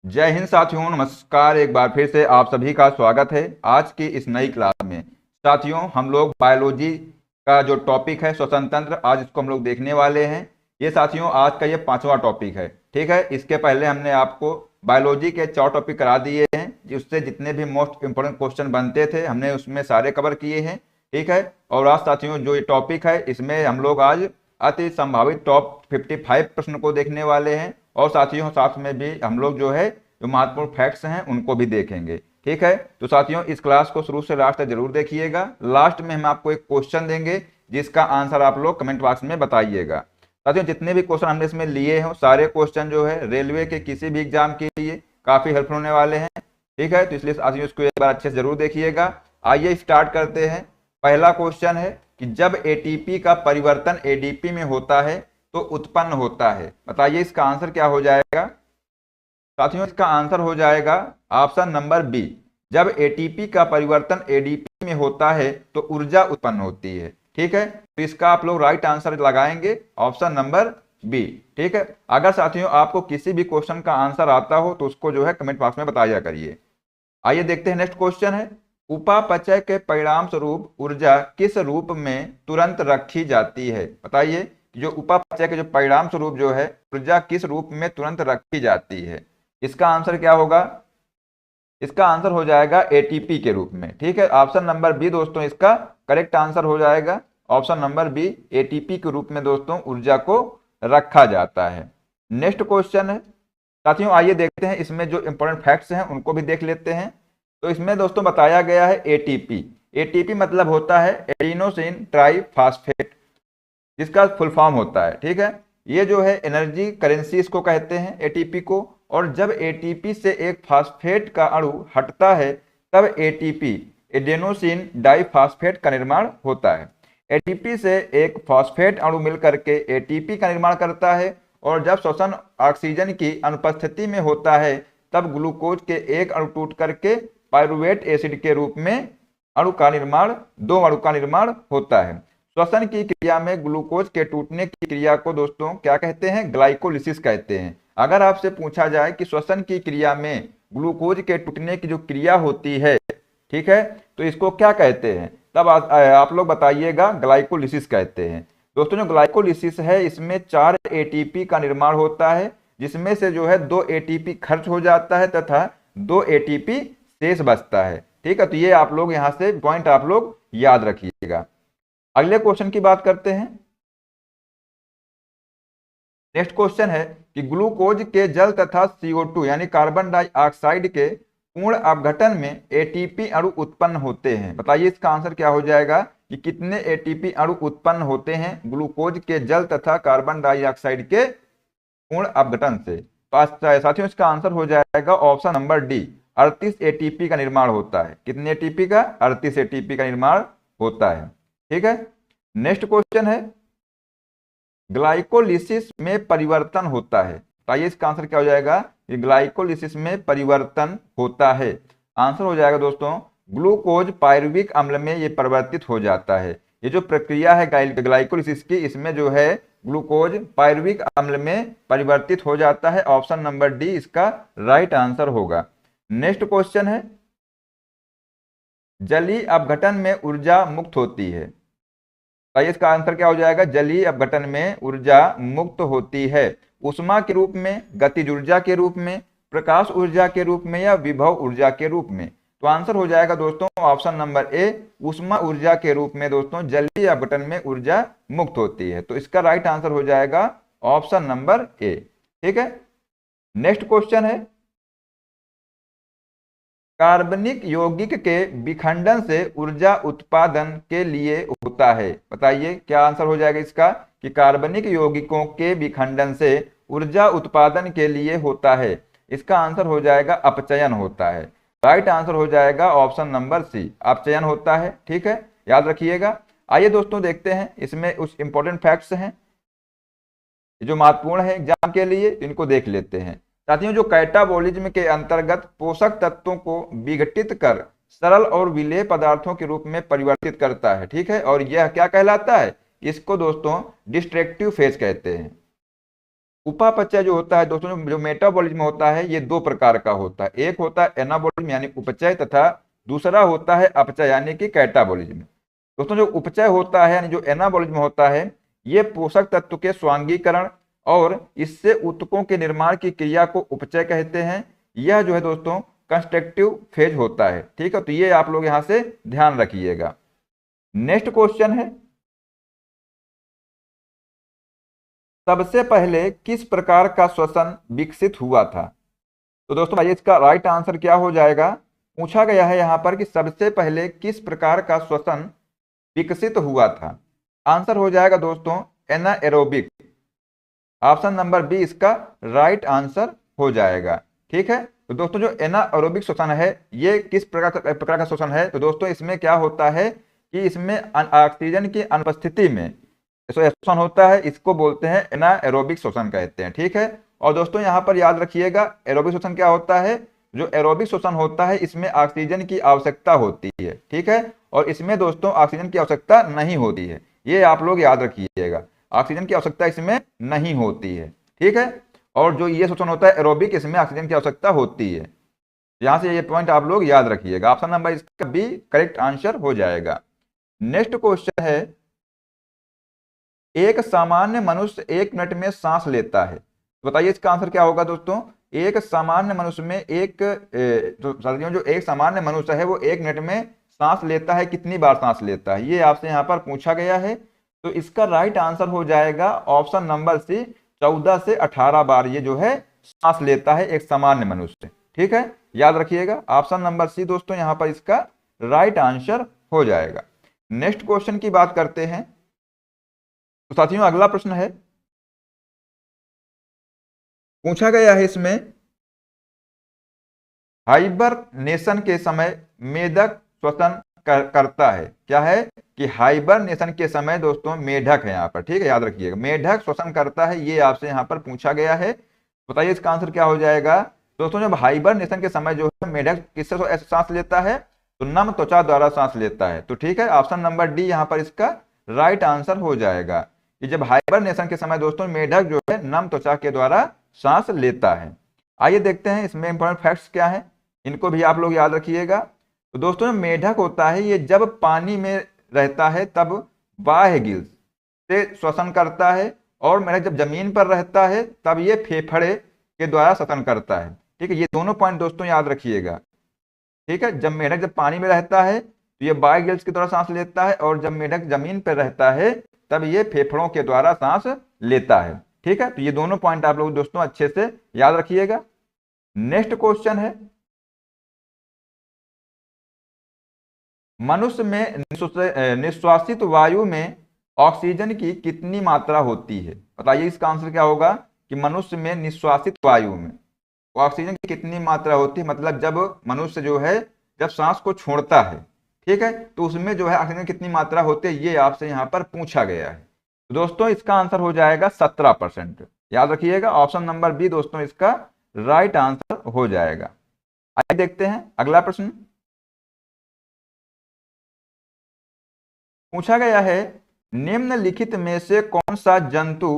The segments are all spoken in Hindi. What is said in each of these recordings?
जय हिंद साथियों, नमस्कार। एक बार फिर से आप सभी का स्वागत है आज की इस नई क्लास में। साथियों, हम लोग बायोलॉजी का जो टॉपिक है श्वसन तंत्र, आज इसको हम लोग देखने वाले हैं। ये साथियों आज का ये 5वां टॉपिक है। ठीक है, इसके पहले हमने आपको बायोलॉजी के 4 टॉपिक करा दिए हैं, जिससे जितने भी मोस्ट इंपोर्टेंट क्वेश्चन बनते थे हमने उसमें सारे कवर किए हैं। ठीक है, और आज साथियों जो ये टॉपिक है इसमें हम लोग आज अति संभावित टॉप 55 प्रश्न को देखने वाले हैं। और साथियों साथ में भी हम लोग जो है जो महत्वपूर्ण फैक्ट्स हैं उनको भी देखेंगे। ठीक है, तो साथियों इस क्लास को शुरू से लास्ट तक जरूर देखिएगा। लास्ट में हम आपको एक क्वेश्चन देंगे जिसका आंसर आप लोग कमेंट बॉक्स में बताइएगा। साथियों जितने भी क्वेश्चन हमने इसमें लिए हैं सारे क्वेश्चन जो है रेलवे के किसी भी एग्जाम के लिए काफी हेल्पफुल होने वाले हैं। ठीक है, तो इसलिए साथियों इसको एक बार अच्छे से जरूर देखिएगा। आइए स्टार्ट करते हैं। पहला क्वेश्चन है कि जब एटीपी का परिवर्तन एडीपी में होता है तो उत्पन्न होता है। बताइए इसका आंसर क्या हो जाएगा। साथियों इसका आंसर हो जाएगा ऑप्शन नंबर बी। जब एटीपी का परिवर्तन एडीपी में होता है तो ऊर्जा उत्पन्न होती है। ठीक है, तो इसका आप लोग राइट आंसर लगाएंगे ऑप्शन नंबर बी। ठीक है, अगर साथियों आपको किसी भी क्वेश्चन का आंसर आता हो तो उसको जो है कमेंट बॉक्स में बताया करिए। आइए देखते हैं नेक्स्ट क्वेश्चन है, उपापचय के परिणाम स्वरूप ऊर्जा किस रूप में तुरंत रखी जाती है। बताइए जो उपापचय के जो परिणाम स्वरूप जो है ऊर्जा किस रूप में तुरंत रखी जाती है। इसका आंसर क्या होगा। इसका आंसर हो जाएगा एटीपी के रूप में। ठीक है, ऑप्शन नंबर बी दोस्तों इसका करेक्ट आंसर हो जाएगा। ऑप्शन नंबर बी, एटीपी के रूप में दोस्तों ऊर्जा को रखा जाता है। नेक्स्ट क्वेश्चन है साथियों, आइए देखते हैं इसमें जो इंपॉर्टेंट फैक्ट्स हैं उनको भी देख लेते हैं। तो इसमें दोस्तों बताया गया है एटीपी। एटीपी मतलब होता है एडिनोसिन ट्राइफॉस्फेट, जिसका फुल फॉर्म होता है। ठीक है, ये जो है एनर्जी करेंसी इसको कहते हैं एटीपी को। और जब एटीपी से एक फास्फेट का अणु हटता है तब एटीपी एडेनोसिन डाइफॉस्फेट का निर्माण होता है। एटीपी से एक फॉस्फेट अणु मिलकर के एटीपी का निर्माण करता है। और जब श्वसन ऑक्सीजन की अनुपस्थिति में होता है तब ग्लूकोज के एक अणु टूट करके पायरुवेट एसिड के रूप में दो अणु का निर्माण होता है। श्वसन की क्रिया में ग्लूकोज के टूटने की क्रिया को दोस्तों क्या कहते हैं, ग्लाइकोलिसिस कहते हैं। अगर आपसे पूछा जाए कि श्वसन की क्रिया में ग्लूकोज के टूटने की जो क्रिया होती है, ठीक है, तो इसको क्या कहते हैं, तब आप लोग बताइएगा ग्लाइकोलिसिस कहते हैं। दोस्तों जो ग्लाइकोलिसिस है इसमें 4 एटीपी का निर्माण होता है, जिसमें से जो है 2 एटीपी खर्च हो जाता है तथा 2 एटीपी शेष बचता है। ठीक है, तो ये आप लोग यहां से पॉइंट आप लोग याद रखिएगा। अगले क्वेश्चन की बात करते हैं। नेक्स्ट क्वेश्चन है कि ग्लूकोज के जल तथा CO2 यानी कार्बन डाइऑक्साइड के पूर्ण अपघटन में एटीपी अणु उत्पन्न होते हैं। बताइए इसका आंसर क्या हो जाएगा कि कितने एटीपी अणु उत्पन्न होते हैं ग्लूकोज के जल तथा कार्बन डाइऑक्साइड के पूर्ण अपघटन से। तो साथियों इसका आंसर हो जाएगा ऑप्शन नंबर डी, 38 एटीपी का निर्माण होता है। कितने एटीपी का, 38 एटीपी का निर्माण होता है। ठीक है, नेक्स्ट क्वेश्चन है ग्लाइकोलिसिस में परिवर्तन होता है। बताइए इसका आंसर क्या हो जाएगा कि ग्लाइकोलिसिस में परिवर्तन होता है। आंसर हो जाएगा दोस्तों ग्लूकोज पायरुविक अम्ल में ये परिवर्तित हो जाता है। ये जो प्रक्रिया है ग्लाइकोलिसिस की, इसमें जो है ग्लूकोज पायरुविक अम्ल में परिवर्तित हो जाता है। ऑप्शन नंबर डी इसका राइट आंसर होगा। नेक्स्ट क्वेश्चन है जलीय अपघटन में ऊर्जा मुक्त होती है। तो इसका आंसर क्या हो जाएगा, जलीय अपघटन में ऊर्जा मुक्त होती है। ऊष्मा के रूप में, गतिज ऊर्जा के रूप में, प्रकाश ऊर्जा के रूप में या विभव ऊर्जा के रूप में। तो आंसर हो जाएगा दोस्तों ऑप्शन नंबर ए, ऊष्मा ऊर्जा के रूप में दोस्तों जलीय अपघटन में ऊर्जा मुक्त होती है। तो इसका राइट आंसर हो जाएगा ऑप्शन नंबर ए। ठीक है, नेक्स्ट क्वेश्चन है कार्बनिक यौगिक के विखंडन से ऊर्जा उत्पादन के लिए होता है। बताइए क्या आंसर हो जाएगा इसका कि कार्बनिक यौगिकों के विखंडन से ऊर्जा उत्पादन के लिए होता है। इसका आंसर हो जाएगा अपचयन होता है। राइट आंसर हो जाएगा ऑप्शन नंबर सी, अपचयन होता है। ठीक है, याद रखिएगा। आइए दोस्तों देखते हैं इसमें कुछ इंपॉर्टेंट फैक्ट्स हैं जो महत्वपूर्ण है एग्जाम के लिए, इनको देख लेते हैं। साथियों जो कैटाबोलिज्म के अंतर्गत पोषक तत्वों को विघटित कर सरल और विलेय पदार्थों के रूप में परिवर्तित करता है। ठीक है, और यह क्या कहलाता है, इसको दोस्तों डिस्ट्रक्टिव फेज कहते हैं। उपापचय जो होता है दोस्तों, जो मेटाबॉलिज्म होता है ये दो प्रकार का होता है। एक होता है एनाबॉलिज्म यानी उपचय, तथा दूसरा होता है अपचय यानी कि कैटाबॉलिज्म। दोस्तों जो उपचय होता है यानी जो एनाबॉलिज्म होता है, ये पोषक तत्व के स्वांगीकरण और इससे ऊतकों के निर्माण की क्रिया को उपचय कहते हैं। यह जो है दोस्तों कंस्ट्रक्टिव फेज होता है। ठीक है, तो ये आप लोग यहां से ध्यान रखिएगा। नेक्स्ट क्वेश्चन है, सबसे पहले किस प्रकार का श्वसन विकसित हुआ था? तो दोस्तों भाई इसका राइट आंसर क्या हो जाएगा? पूछा गया है यहां पर कि सबसे पहले किस प्रकार का श्वसन विकसित हुआ था। आंसर हो जाएगा दोस्तों एनाएरोबिक। ऑप्शन नंबर बी इसका राइट आंसर हो जाएगा। ठीक है, तो दोस्तों जो एनाएरोबिक श्वसन है ये किस प्रकार का श्वसन है? तो दोस्तों इसमें क्या होता है कि इसमें ऑक्सीजन की अनुपस्थिति में श्वसन होता है, इसको बोलते हैं एनाएरोबिक श्वसन कहते हैं। ठीक है, और दोस्तों यहाँ पर याद रखिएगा एरोबिक श्वसन क्या होता है। जो एरोबिक श्वसन होता है इसमें ऑक्सीजन की आवश्यकता होती है। ठीक है, और इसमें दोस्तों ऑक्सीजन की आवश्यकता नहीं होती है, ये आप लोग याद रखिएगा, ऑक्सीजन की आवश्यकता इसमें नहीं होती है। ठीक है, और जो ये श्वसन होता है एरोबिक, इसमें ऑक्सीजन की आवश्यकता होती है। यहां से ये पॉइंट आप लोग याद रखिएगा। ऑप्शन नंबर इसका बी करेक्ट आंसर हो जाएगा। नेक्स्ट क्वेश्चन है, एक सामान्य मनुष्य 1 मिनट में सांस लेता है, तो बताइए इसका आंसर क्या होगा दोस्तों? एक सामान्य मनुष्य में जो एक सामान्य मनुष्य है वो 1 मिनट में सांस लेता है, कितनी बार सांस लेता है, ये आपसे यहाँ पर पूछा गया है। तो इसका राइट आंसर हो जाएगा ऑप्शन नंबर सी 14 से 18 बार ये जो है सांस लेता है एक सामान्य मनुष्य। ठीक है, याद रखिएगा ऑप्शन नंबर सी दोस्तों यहाँ पर इसका राइट आंसर हो जाएगा। नेक्स्ट क्वेश्चन की बात करते हैं। तो साथियों अगला प्रश्न है, पूछा गया है इसमें हाइबरनेशन के समय मेढक श्वसन करता है। क्या है कि हाइबरनेशन के समय दोस्तों मेढक है यहाँ पर। ठीक है, याद रखिएगा मेढक श्वसन करता है, ये आपसे यहाँ पर पूछा गया है। बताइए इसका आंसर क्या हो जाएगा दोस्तों? जब हाइबरनेशन के समय जो है मेढक किससे सांस लेता है? तो नम त्वचा द्वारा सांस लेता है। तो ठीक है, ऑप्शन नंबर डी यहाँ पर इसका राइट आंसर हो जाएगा कि जब हाइबरनेशन के समय दोस्तों मेढक जो है नम त्वचा के द्वारा सांस लेता है। आइए देखते हैं इसमें इंपॉर्टेंट फैक्ट्स क्या है, इनको भी आप लोग याद रखिएगा। तो दोस्तों मेढक होता है ये जब पानी में रहता है तब बाह्य गिल्स से श्वसन करता है, और मेढक जब जमीन पर रहता है तब ये फेफड़े के द्वारा श्वसन करता है। ठीक है, ये दोनों पॉइंट दोस्तों याद रखिएगा। ठीक है, जब मेढक जब पानी में रहता है तो ये बाह्य गिल्स के द्वारा सांस लेता है, और जब मेढक जमीन पर रहता है तब ये फेफड़ों के द्वारा सांस लेता है। ठीक है, तो ये दोनों पॉइंट आप लोग दोस्तों अच्छे से याद रखिएगा। नेक्स्ट क्वेश्चन है, मनुष्य में निश्वासित वायु में ऑक्सीजन की कितनी मात्रा होती है? बताइए इसका आंसर क्या होगा कि मनुष्य में निश्वासित वायु में ऑक्सीजन की कितनी मात्रा होती है, मतलब जब मनुष्य जो है जब सांस को छोड़ता है, ठीक है, तो उसमें जो है ऑक्सीजन कितनी मात्रा होती है, ये आपसे यहाँ पर पूछा गया है। तो दोस्तों इसका आंसर हो जाएगा 17%। याद रखिएगा ऑप्शन नंबर बी दोस्तों इसका राइट आंसर हो जाएगा। आइए देखते हैं अगला प्रश्न। पूछा गया है, निम्नलिखित में से कौन सा जंतु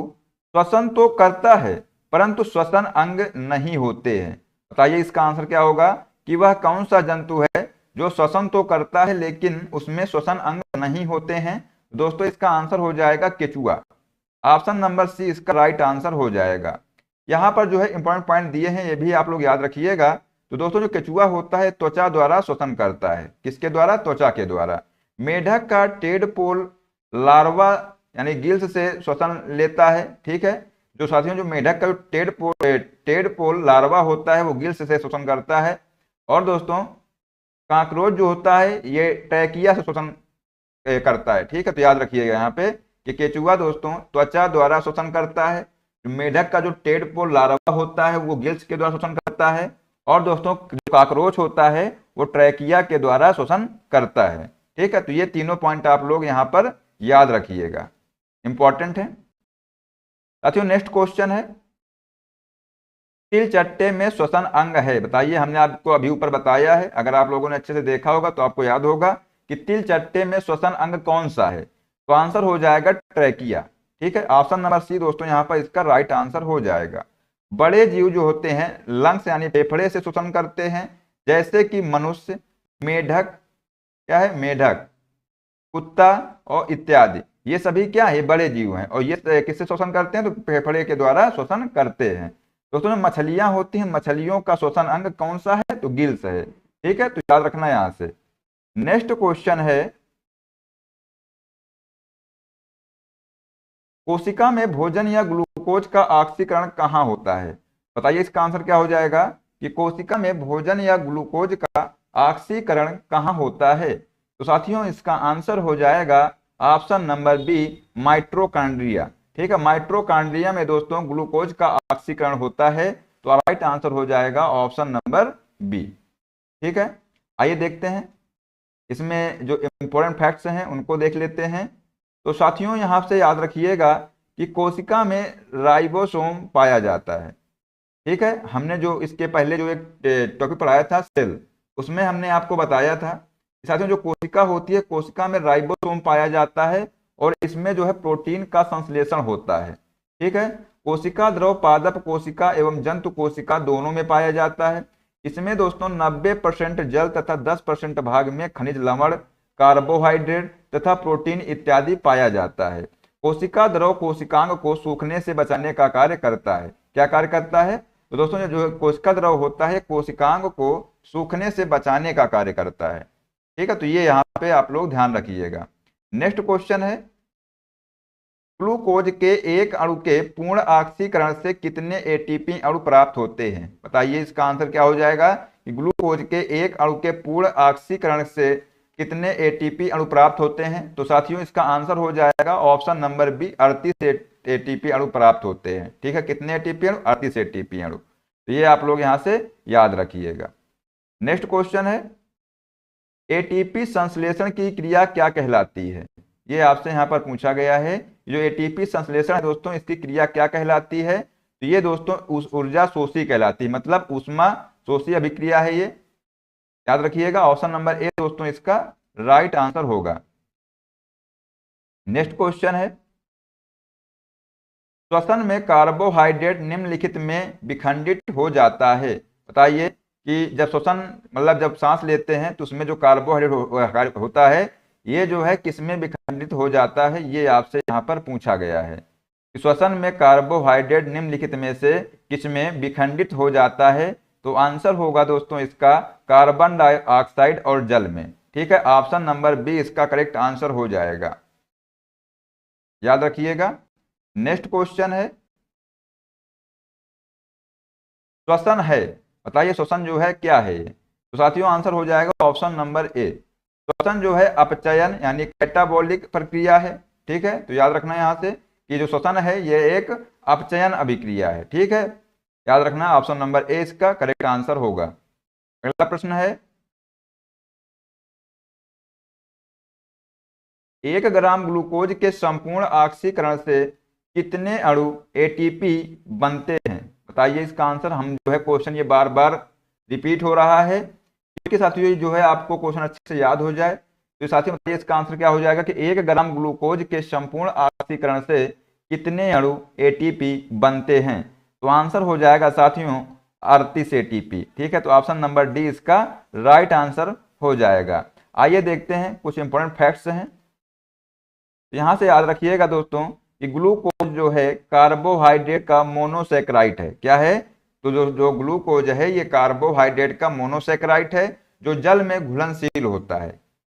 श्वसन तो करता है परंतु श्वसन अंग नहीं होते हैं? बताइए इसका आंसर क्या होगा कि वह कौन सा जंतु है जो श्वसन तो करता है लेकिन उसमें श्वसन अंग नहीं होते हैं? दोस्तों इसका आंसर हो जाएगा केचुआ। ऑप्शन नंबर सी इसका राइट आंसर हो जाएगा। यहाँ पर जो है इंपॉर्टेंट पॉइंट दिए हैं, ये भी आप लोग याद रखिएगा। तो दोस्तों जो केचुआ होता है त्वचा द्वारा श्वसन करता है, किसके द्वारा? त्वचा के द्वारा। मेढक का टेडपोल लार्वा यानी गिल्स से श्वसन लेता है। ठीक है, जो साथियों जो मेढक का टेडपोल लार्वा होता है वो गिल्स से श्वसन करता है। और दोस्तों काकरोच जो होता है ये ट्रैकिया से श्वसन करता है। ठीक है, तो याद रखिएगा यहाँ पे कि केचुआ दोस्तों त्वचा द्वारा श्वसन करता है, मेढक का जो टेडपोल लार्वा होता है वो गिल्स के द्वारा श्वसन करता है, और दोस्तों जो काकरोच होता है वो ट्रैकिया के द्वारा श्वसन करता है। ठीक है, तो ये तीनों पॉइंट आप लोग यहाँ पर याद रखिएगा, इंपॉर्टेंट है। साथियों नेक्स्ट क्वेश्चन है, तिलचट्टे में श्वसन अंग है। बताइए, हमने आपको अभी ऊपर बताया है, अगर आप लोगों ने अच्छे से देखा होगा तो आपको याद होगा कि तिलचट्टे में श्वसन अंग कौन सा है। तो आंसर हो जाएगा ट्रैकिया। ठीक है, ऑप्शन नंबर सी दोस्तों यहाँ पर इसका राइट आंसर हो जाएगा। बड़े जीव जो होते हैं लंग्स यानी फेफड़े से श्वसन करते हैं, जैसे कि मनुष्य, मेढक, क्या है मेढक, कुत्ता और इत्यादि, ये सभी क्या है बड़े जीव हैं। और ये किससे श्वसन करते हैं, तो फेफड़े के द्वारा श्वसन करते हैं। दोस्तों जो मछलियां होती हैं, मछलियों का श्वसन अंग कौन सा है, तो गिल्स है। ठीक है, तो याद रखना यहां से। नेक्स्ट क्वेश्चन है, कोशिका में भोजन या ग्लूकोज का ऑक्सीकरण कहाँ होता है। बताइए इसका आंसर क्या हो जाएगा कि कोशिका में भोजन या ग्लूकोज का ऑक्सीकरण कहाँ होता है। तो साथियों इसका आंसर हो जाएगा ऑप्शन नंबर बी, माइटोकॉन्ड्रिया। ठीक है, माइटोकॉन्ड्रिया में दोस्तों ग्लूकोज का ऑक्सीकरण होता है। तो राइट आंसर हो जाएगा ऑप्शन नंबर बी। ठीक है, आइए देखते हैं इसमें जो इंपॉर्टेंट फैक्ट्स हैं उनको देख लेते हैं। तो साथियों यहां से याद रखिएगा कि कोशिका में राइबोसोम पाया जाता है। ठीक है, हमने जो इसके पहले जो एक टॉपिक पढ़ाया था सेल, उसमें हमने आपको बताया था कि साथियों जो कोशिका होती है, कोशिका में राइबोसोम पाया जाता है और इसमें जो है प्रोटीन का संश्लेषण होता है। ठीक है, कोशिका द्रव पादप कोशिका एवं जंतु कोशिका दोनों में पाया जाता है। इसमें दोस्तों 90% जल तथा 10% भाग में खनिज लवण, कार्बोहाइड्रेट तथा प्रोटीन इत्यादि पाया जाता है। कोशिका द्रव कोशिकांग को सूखने से बचाने का कार्य करता है। क्या कार्य करता है, तो दोस्तों जो कोशिका द्रव होता है कोशिकांग को सूखने से बचाने का कार्य करता है। ठीक है, तो ये यहाँ पे आप लोग ध्यान रखिएगा। नेक्स्ट क्वेश्चन है, ग्लूकोज के एक अणु के पूर्ण ऑक्सीकरण से कितने एटीपी अणु प्राप्त होते हैं। बताइए इसका आंसर क्या हो जाएगा कि ग्लूकोज के एक अणु के पूर्ण ऑक्सीकरण से कितने एटीपी अणु प्राप्त होते हैं। तो साथियों इसका आंसर हो जाएगा ऑप्शन नंबर बी, 38 एटीपी अणु प्राप्त होते हैं। ठीक है, कितने एटीपी अणु, 38 एटीपी अणु। तो ये आप लोग यहां से याद रखिएगा। नेक्स्ट क्वेश्चन है, एटीपी संश्लेषण की क्रिया क्या कहलाती है। ये आपसे यहां पर पूछा गया है, जो एटीपी संश्लेषण है दोस्तों इसकी क्रिया क्या कहलाती है। तो ये दोस्तों ऊर्जा शोषी कहलाती है, मतलब ऊष्मा शोषी अभिक्रिया है ये। याद रखिएगा ऑप्शन नंबर ए दोस्तों इसका राइट आंसर होगा। नेक्स्ट क्वेश्चन है, श्वसन में कार्बोहाइड्रेट निम्नलिखित में विखंडित हो जाता है। बताइए कि जब श्वसन मतलब जब सांस लेते हैं तो उसमें जो कार्बोहाइड्रेट होता है ये जो है किसमें विखंडित हो जाता है, ये आपसे यहाँ पर पूछा गया है कि श्वसन में कार्बोहाइड्रेट निम्नलिखित में से किसमें विखंडित हो जाता है। तो आंसर होगा दोस्तों इसका कार्बन डाइऑक्साइड और जल में। ठीक है, ऑप्शन नंबर बी इसका करेक्ट आंसर हो जाएगा, याद रखिएगा। नेक्स्ट क्वेश्चन है, श्वसन है, बताइए श्वसन जो है क्या है ये। तो साथियों आंसर हो जाएगा ऑप्शन नंबर ए, श्वसन जो है अपचयन यानी कैटाबॉलिक प्रक्रिया है। ठीक है, तो याद रखना यहां से कि जो श्वसन है ये एक अपचयन अभिक्रिया है। ठीक है, याद रखना ऑप्शन नंबर ए इसका करेक्ट आंसर होगा। अगला प्रश्न है, 1 ग्राम ग्लूकोज के संपूर्ण ऑक्सीकरण से कितने अणु एटीपी बनते हैं। बताइए इसका आंसर। हम जो है क्वेश्चन ये बार बार रिपीट हो रहा है क्योंकि साथियों जो है आपको क्वेश्चन अच्छे से याद हो जाए। तो साथियों बताइए इसका आंसर क्या हो जाएगा कि 1 ग्राम ग्लूकोज के संपूर्ण ऑक्सीकरण से कितने अणु एटीपी बनते हैं। तो आंसर हो जाएगा साथियों 38 एटीपी। ठीक है, तो ऑप्शन नंबर डी इसका राइट आंसर हो जाएगा। आइए देखते हैं कुछ इंपॉर्टेंट फैक्ट्स हैं। यहां से याद रखिएगा दोस्तों कि ग्लूकोज जो है कार्बोहाइड्रेट का मोनोसैकेराइड है। क्या है, तो जो ग्लूकोज है ये कार्बोहाइड्रेट का मोनोसैकेराइड है जो जल में घुलनशील होता है।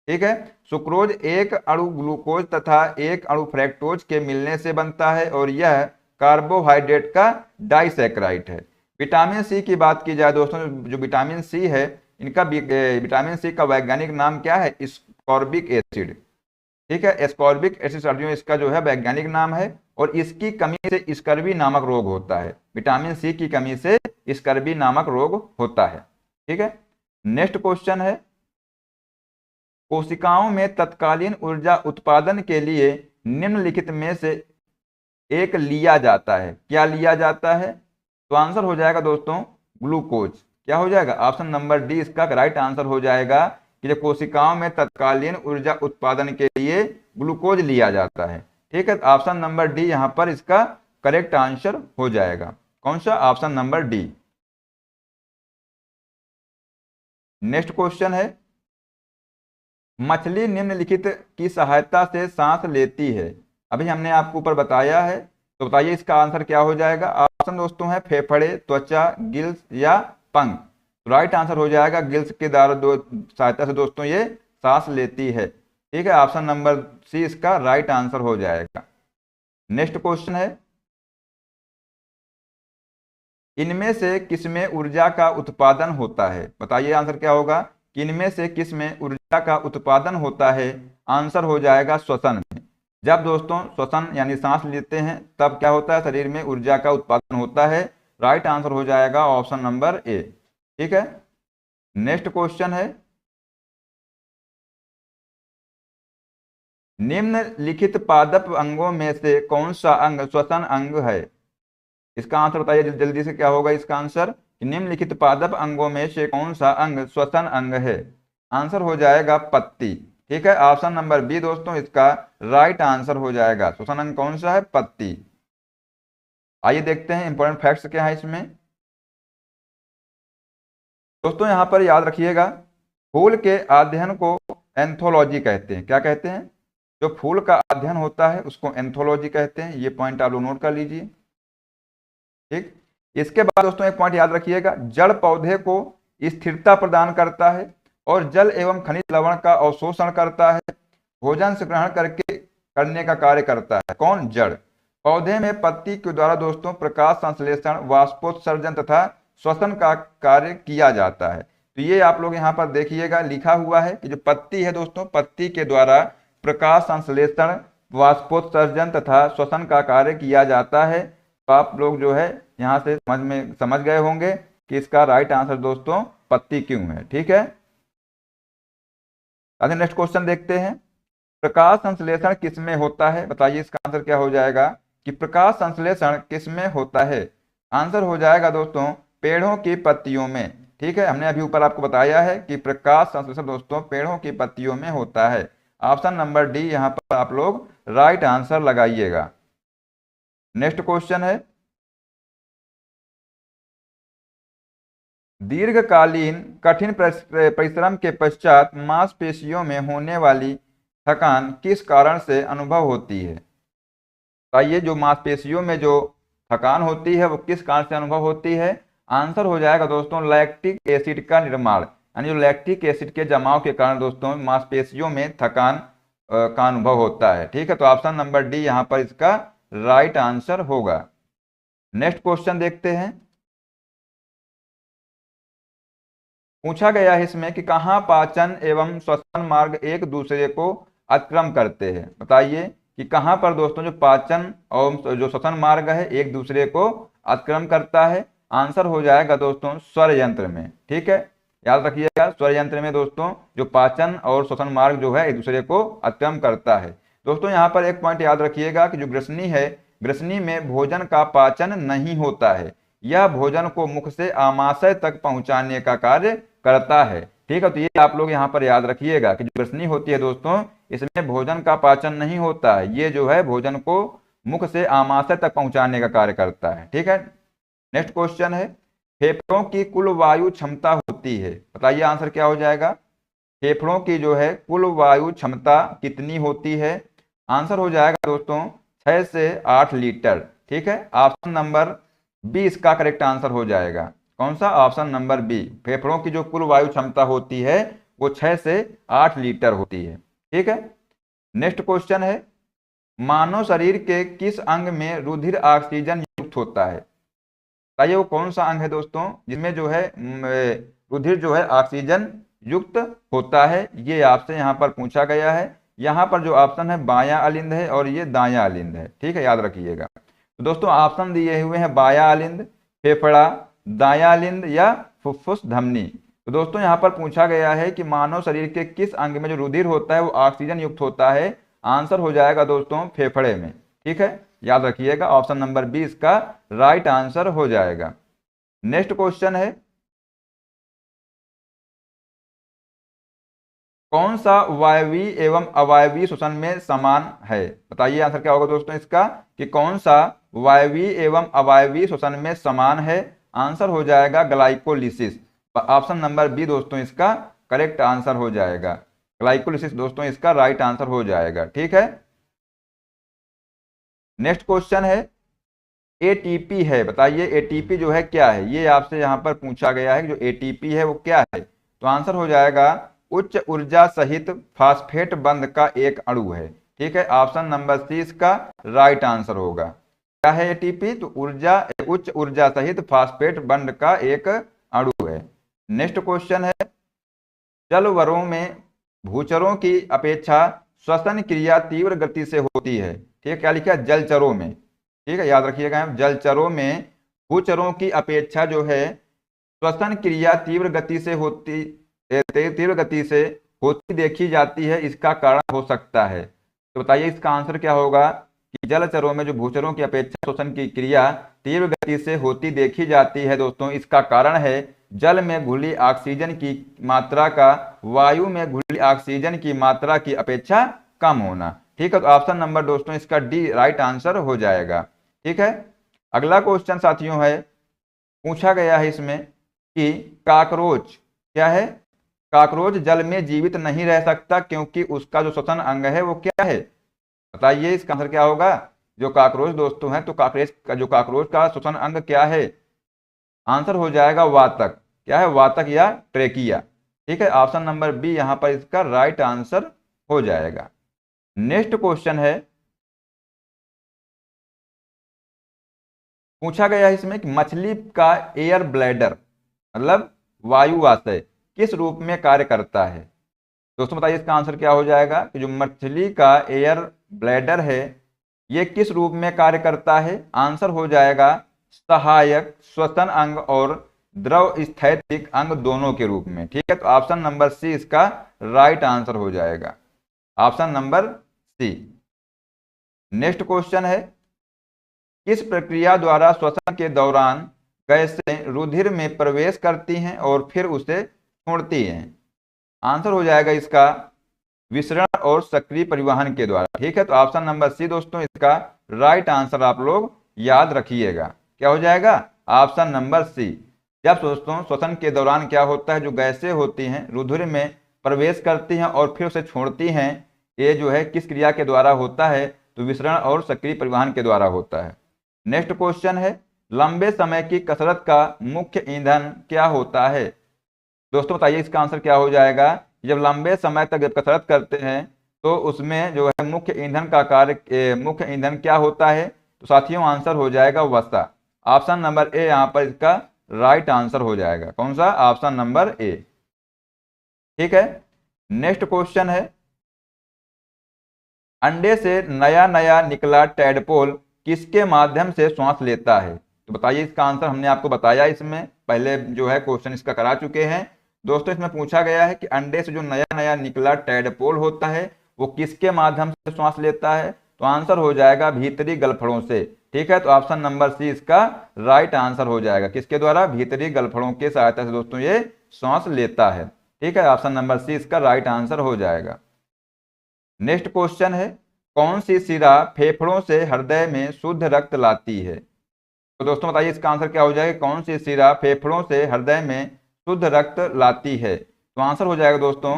ठीक है, सुक्रोज एक अणु ग्लूकोज तथा एक अणु फ्रैक्टोज के मिलने से बनता है और यह कार्बोहाइड्रेट का डाइसैकेराइड है। विटामिन सी की बात की जाए दोस्तों, जो विटामिन सी है इनका विटामिन सी का वैज्ञानिक नाम क्या है, स्कॉर्बिक एसिड। ठीक है, एस्कॉर्बिक एसिड साथियों इसका जो है वैज्ञानिक नाम है और इसकी कमी से स्कर्वी नामक रोग होता है। विटामिन सी की कमी से स्कर्वी नामक रोग होता है। ठीक है, नेक्स्ट क्वेश्चन है, कोशिकाओं में तत्कालीन ऊर्जा उत्पादन के लिए निम्नलिखित में से एक लिया जाता है। क्या लिया जाता है, तो आंसर हो जाएगा दोस्तों ग्लूकोज। क्या हो जाएगा, ऑप्शन नंबर डी इसका राइट आंसर हो जाएगा कि जब कोशिकाओं में तत्कालीन ऊर्जा उत्पादन के लिए ग्लूकोज लिया जाता है। ठीक है, ऑप्शन नंबर डी यहां पर इसका करेक्ट आंसर हो जाएगा। कौन सा? Option number D. Next question है, मछली निम्नलिखित की सहायता से सांस लेती है। अभी हमने आपको ऊपर बताया है, तो बताइए इसका आंसर क्या हो जाएगा। ऑप्शन दोस्तों है फेफड़े, त्वचा, गिल्स या पंख। तो राइट आंसर हो जाएगा गिल्स के द्वारा सहायता से दोस्तों ये सांस लेती है। ठीक है, ऑप्शन नंबर सी इसका राइट आंसर हो जाएगा। नेक्स्ट क्वेश्चन है, इनमें से किसमें ऊर्जा का उत्पादन होता है। बताइए आंसर क्या होगा कि इनमें से किसमें ऊर्जा का उत्पादन होता है। आंसर हो जाएगा श्वसन में। जब दोस्तों श्वसन यानी सांस लेते हैं तब क्या होता है, शरीर में ऊर्जा का उत्पादन होता है। राइट आंसर हो जाएगा ऑप्शन नंबर ए। ठीक है, नेक्स्ट क्वेश्चन है, निम्नलिखित पादप अंगों में से कौन सा अंग श्वसन अंग है। इसका आंसर बताइए जल्दी से, क्या होगा इसका आंसर कि निम्नलिखित पादप अंगों में से कौन सा अंग श्वसन अंग है। आंसर हो जाएगा पत्ती। ठीक है, ऑप्शन नंबर बी दोस्तों इसका राइट आंसर हो जाएगा। श्वसन अंग कौन सा है? पत्ती। आइए देखते हैं इंपॉर्टेंट फैक्ट्स क्या है इसमें। दोस्तों यहां पर याद रखिएगा, फूल के अध्ययन को एंथोलॉजी कहते हैं। क्या कहते हैं? जो फूल का अध्ययन होता है उसको एंथोलॉजी कहते हैं। ये पॉइंट आप लोग नोट कर लीजिए। ठीक, इसके बाद दोस्तों एक पॉइंट याद रखिएगा, जड़ पौधे को स्थिरता प्रदान करता है और जल एवं खनिज लवण का अवशोषण करता है। भोजन से ग्रहण करने का कार्य करता है। कौन? जड़। पौधे में पत्ती के द्वारा दोस्तों प्रकाश संश्लेषण, वाष्पोत्सर्जन तथा श्वसन का कार्य किया जाता है। तो ये आप लोग यहाँ पर देखिएगा लिखा हुआ है कि जो पत्ती है दोस्तों, पत्ती के द्वारा प्रकाश संश्लेषण, वाष्पोत्सर्जन तथा श्वसन का कार्य किया जाता है। तो आप लोग जो है यहाँ से समझ गए होंगे कि इसका राइट आंसर दोस्तों पत्ती क्यों है। ठीक है, अभी नेक्स्ट क्वेश्चन देखते हैं, प्रकाश संश्लेषण किसमें होता है। बताइए इसका आंसर क्या हो जाएगा कि प्रकाश संश्लेषण किसमें होता है। आंसर हो जाएगा दोस्तों पेड़ों की पत्तियों में। ठीक है, हमने अभी ऊपर आपको बताया है कि प्रकाश संश्लेषण दोस्तों पेड़ों की पत्तियों में होता है। ऑप्शन नंबर डी यहां पर आप लोग राइट आंसर लगाइएगा। नेक्स्ट क्वेश्चन है, दीर्घकालीन कठिन परिश्रम के पश्चात मांसपेशियों में होने वाली थकान किस कारण से अनुभव होती है। बताइए जो मांसपेशियों में जो थकान होती है वो किस कारण से अनुभव होती है। आंसर हो जाएगा दोस्तों लैक्टिक एसिड का निर्माण, यानी जो लैक्टिक एसिड के जमाव के कारण दोस्तों मांसपेशियों में थकान का अनुभव होता है। ठीक है, तो ऑप्शन नंबर डी यहां पर इसका राइट आंसर होगा। नेक्स्ट क्वेश्चन देखते हैं, पूछा गया है इसमें कि कहाँ पाचन एवं श्वसन मार्ग एक दूसरे को अतिक्रम करते हैं। बताइए कि कहाँ पर दोस्तों जो पाचन और जो श्वसन मार्ग है एक दूसरे को अतिक्रम करता है। आंसर हो जाएगा दोस्तों स्वर यंत्र में। ठीक है, याद रखिएगा स्वर यंत्र में दोस्तों जो पाचन और श्वसन मार्ग जो है एक दूसरे को अतिक्रम करता है। दोस्तों यहाँ पर एक पॉइंट याद रखिएगा कि जो ग्रसनी है, ग्रसनी में भोजन का पाचन नहीं होता है। यह भोजन को मुख से आमाशय तक पहुंचाने का कार्य करता है। ठीक है, तो ये आप लोग यहाँ पर याद रखिएगा कि जो ग्रसनी होती है दोस्तों इसमें भोजन का पाचन नहीं होता है। ये जो है भोजन को मुख से आमाशय तक पहुंचाने का कार्य करता है। ठीक है, नेक्स्ट क्वेश्चन है, फेफड़ों की कुल वायु क्षमता होती है। बताइए आंसर क्या हो जाएगा। फेफड़ों की जो है कुल वायु क्षमता कितनी होती है। आंसर हो जाएगा दोस्तों 6 से 8 लीटर। ठीक है, ऑप्शन नंबर बी इसका करेक्ट आंसर हो जाएगा। कौन सा? Option number B. फेफड़ों की जो कुल वायु क्षमता होती है वो 6 से 8 लीटर होती है। ठीक है, नेक्स्ट क्वेश्चन है, मानव शरीर के किस अंग में रुधिर ऑक्सीजन युक्त होता है। बताइए वो कौन सा अंग है दोस्तों जिसमें जो है रुधिर जो है ऑक्सीजन युक्त होता है। ये आपसे यहाँ पर पूछा गया है। यहाँ पर जो ऑप्शन है बायां अलिंद है और ये दायां अलिंद है। ठीक है, याद रखिएगा। तो दोस्तों ऑप्शन दिए हुए हैं बायां अलिंद, फेफड़ा, दायां अलिंद या फुफ्फुस धमनी। तो दोस्तों यहाँ पर पूछा गया है कि मानव शरीर के किस अंग में जो रुधिर होता है वो ऑक्सीजन युक्त होता है। आंसर हो जाएगा दोस्तों फेफड़े में। ठीक है, याद रखिएगा ऑप्शन नंबर बी इसका राइट आंसर हो जाएगा। नेक्स्ट क्वेश्चन है, कौन सा वायवीय एवं अवायवीय श्वसन में समान है? बताइए आंसर क्या होगा दोस्तों इसका, कि कौन सा वायवीय एवं अवायवीय श्वसन में समान है? आंसर हो जाएगा ग्लाइकोलिसिस। ऑप्शन नंबर बी दोस्तों इसका करेक्ट आंसर हो जाएगा। ग्लाइकोलिसिस दोस्तों इसका राइट आंसर हो जाएगा। ठीक है, नेक्स्ट क्वेश्चन है एटीपी है। बताइए एटीपी जो है क्या है? ये आपसे यहाँ पर पूछा गया है कि जो एटीपी है वो क्या है। तो आंसर हो जाएगा उच्च ऊर्जा सहित फास्फेट बंध का एक अणु है। ठीक है, ऑप्शन नंबर सी इसका राइट आंसर होगा। क्या है एटीपी? तो उच्च ऊर्जा सहित फास्फेट बंध का एक अणु है। नेक्स्ट क्वेश्चन है जलवरों में भूचरों की अपेक्षा श्वसन क्रिया तीव्र गति से होती है। ठीक है, क्या लिखा है? जलचरों में। ठीक है, याद रखिएगा, जलचरों में भूचरों की अपेक्षा जो है श्वसन क्रिया तीव्र गति से होती देखी जाती है। इसका कारण हो सकता है। तो बताइए इसका आंसर क्या होगा, कि जलचरों में जो भूचरों की अपेक्षा श्वसन की क्रिया तीव्र गति से होती देखी जाती है दोस्तों, इसका कारण है जल में घुली ऑक्सीजन की मात्रा का वायु में घुली ऑक्सीजन की मात्रा की अपेक्षा कम होना। ठीक है, तो ऑप्शन नंबर दोस्तों इसका डी राइट आंसर हो जाएगा। ठीक है, अगला क्वेश्चन साथियों है, पूछा गया है इसमें कि काकरोच क्या है? काकरोच जल में जीवित नहीं रह सकता क्योंकि उसका जो श्वसन अंग है वो क्या है? बताइए इसका आंसर क्या होगा। जो काकरोच दोस्तों है, तो काकरोच का श्वसन अंग क्या है? आंसर हो जाएगा वातक। क्या है? वातक या ट्रेकिया। ठीक है, ऑप्शन नंबर बी यहां पर इसका राइट आंसर हो जाएगा। नेक्स्ट क्वेश्चन है, पूछा गया है इसमें कि मछली का एयर ब्लैडर मतलब वायुआशय किस रूप में कार्य करता है? दोस्तों बताइए इसका आंसर क्या हो जाएगा, कि जो मछली का एयर ब्लैडर है ये किस रूप में कार्य करता है? आंसर हो जाएगा सहायक, श्वसन अंग और द्रव स्थैतिक अंग दोनों के रूप में। ठीक है, तो ऑप्शन नंबर सी इसका राइट आंसर हो जाएगा। Option number C. Next question है, किस प्रक्रिया द्वारा श्वसन के दौरान गैसें रुधिर में प्रवेश करती हैं और फिर उसे छोड़ती हैं? आंसर हो जाएगा इसका विसरण और सक्रिय परिवहन के द्वारा। ठीक है, तो ऑप्शन नंबर सी दोस्तों इसका राइट आंसर आप लोग याद रखिएगा। क्या हो जाएगा? Option number C. जब दोस्तों श्वसन के दौरान क्या होता है, जो गैसें होती हैं रुधिर में प्रवेश करती हैं और फिर उसे छोड़ती हैं, ये जो है किस क्रिया के द्वारा होता है? तो विसरण और सक्रिय परिवहन के द्वारा होता है। नेक्स्ट क्वेश्चन है, लंबे समय की कसरत का मुख्य ईंधन क्या होता है? दोस्तों बताइए इसका आंसर क्या हो जाएगा। जब लंबे समय तक जब कसरत करते हैं तो उसमें जो है मुख्य ईंधन का कार्य, मुख्य ईंधन क्या होता है? तो साथियों आंसर हो जाएगा वसा। ऑप्शन नंबर ए यहां पर इसका राइट आंसर हो जाएगा। कौन सा? Option number A. ठीक है, नेक्स्ट क्वेश्चन है, अंडे से नया नया निकला टैडपोल किसके माध्यम से श्वास लेता है? तो बताइए इसका आंसर हमने आपको बताया, इसमें पहले जो है क्वेश्चन इसका करा चुके हैं दोस्तों। इसमें पूछा गया है कि अंडे से जो नया नया निकला टैडपोल होता है वो किसके माध्यम से श्वास लेता है? तो आंसर हो जाएगा भीतरी गलफड़ों से। ठीक है, तो ऑप्शन नंबर सी इसका राइट आंसर हो जाएगा। किसके द्वारा? भीतरी गलफड़ों की सहायता से दोस्तों ये श्वास लेता है। ठीक है, ऑप्शन नंबर सी इसका राइट आंसर हो जाएगा। नेक्स्ट क्वेश्चन है, कौन सी शिरा फेफड़ों से हृदय में शुद्ध रक्त लाती है? तो दोस्तों बताइए इसका आंसर क्या हो जाएगा, कौन सी शिरा फेफड़ों से हृदय में शुद्ध रक्त लाती है? तो आंसर हो जाएगा दोस्तों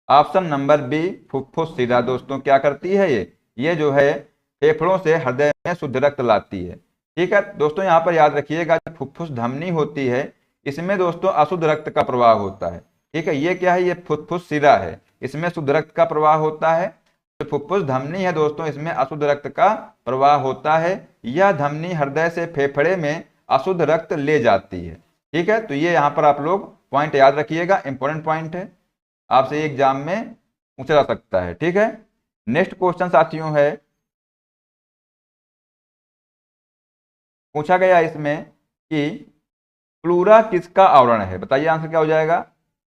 ऑप्शन नंबर बी फुफ्फुस शिरा। दोस्तों क्या करती है ये जो है फेफड़ों से हृदय में शुद्ध रक्त लाती है। ठीक है दोस्तों, यहाँ पर याद रखिएगा फुफ्फुस धमनी होती है, इसमें दोस्तों अशुद्ध रक्त का प्रवाह होता है। ठीक है, ये क्या है? ये फुफ्फुस शिरा है, इसमें शुद्ध रक्त का प्रवाह होता है। जो फुफ्फुस धमनी है दोस्तों, इसमें अशुद्ध रक्त का प्रवाह होता है। यह धमनी हृदय से फेफड़े में अशुद्ध रक्त ले जाती है। ठीक है, तो ये यहाँ पर आप लोग पॉइंट याद रखिएगा, इंपॉर्टेंट पॉइंट है, आपसे एग्जाम में पूछा जा सकता है। ठीक है, नेक्स्ट क्वेश्चन साथियों है, पूछा गया इसमें कि प्लूरा किसका आवरण है? बताइए आंसर क्या हो जाएगा।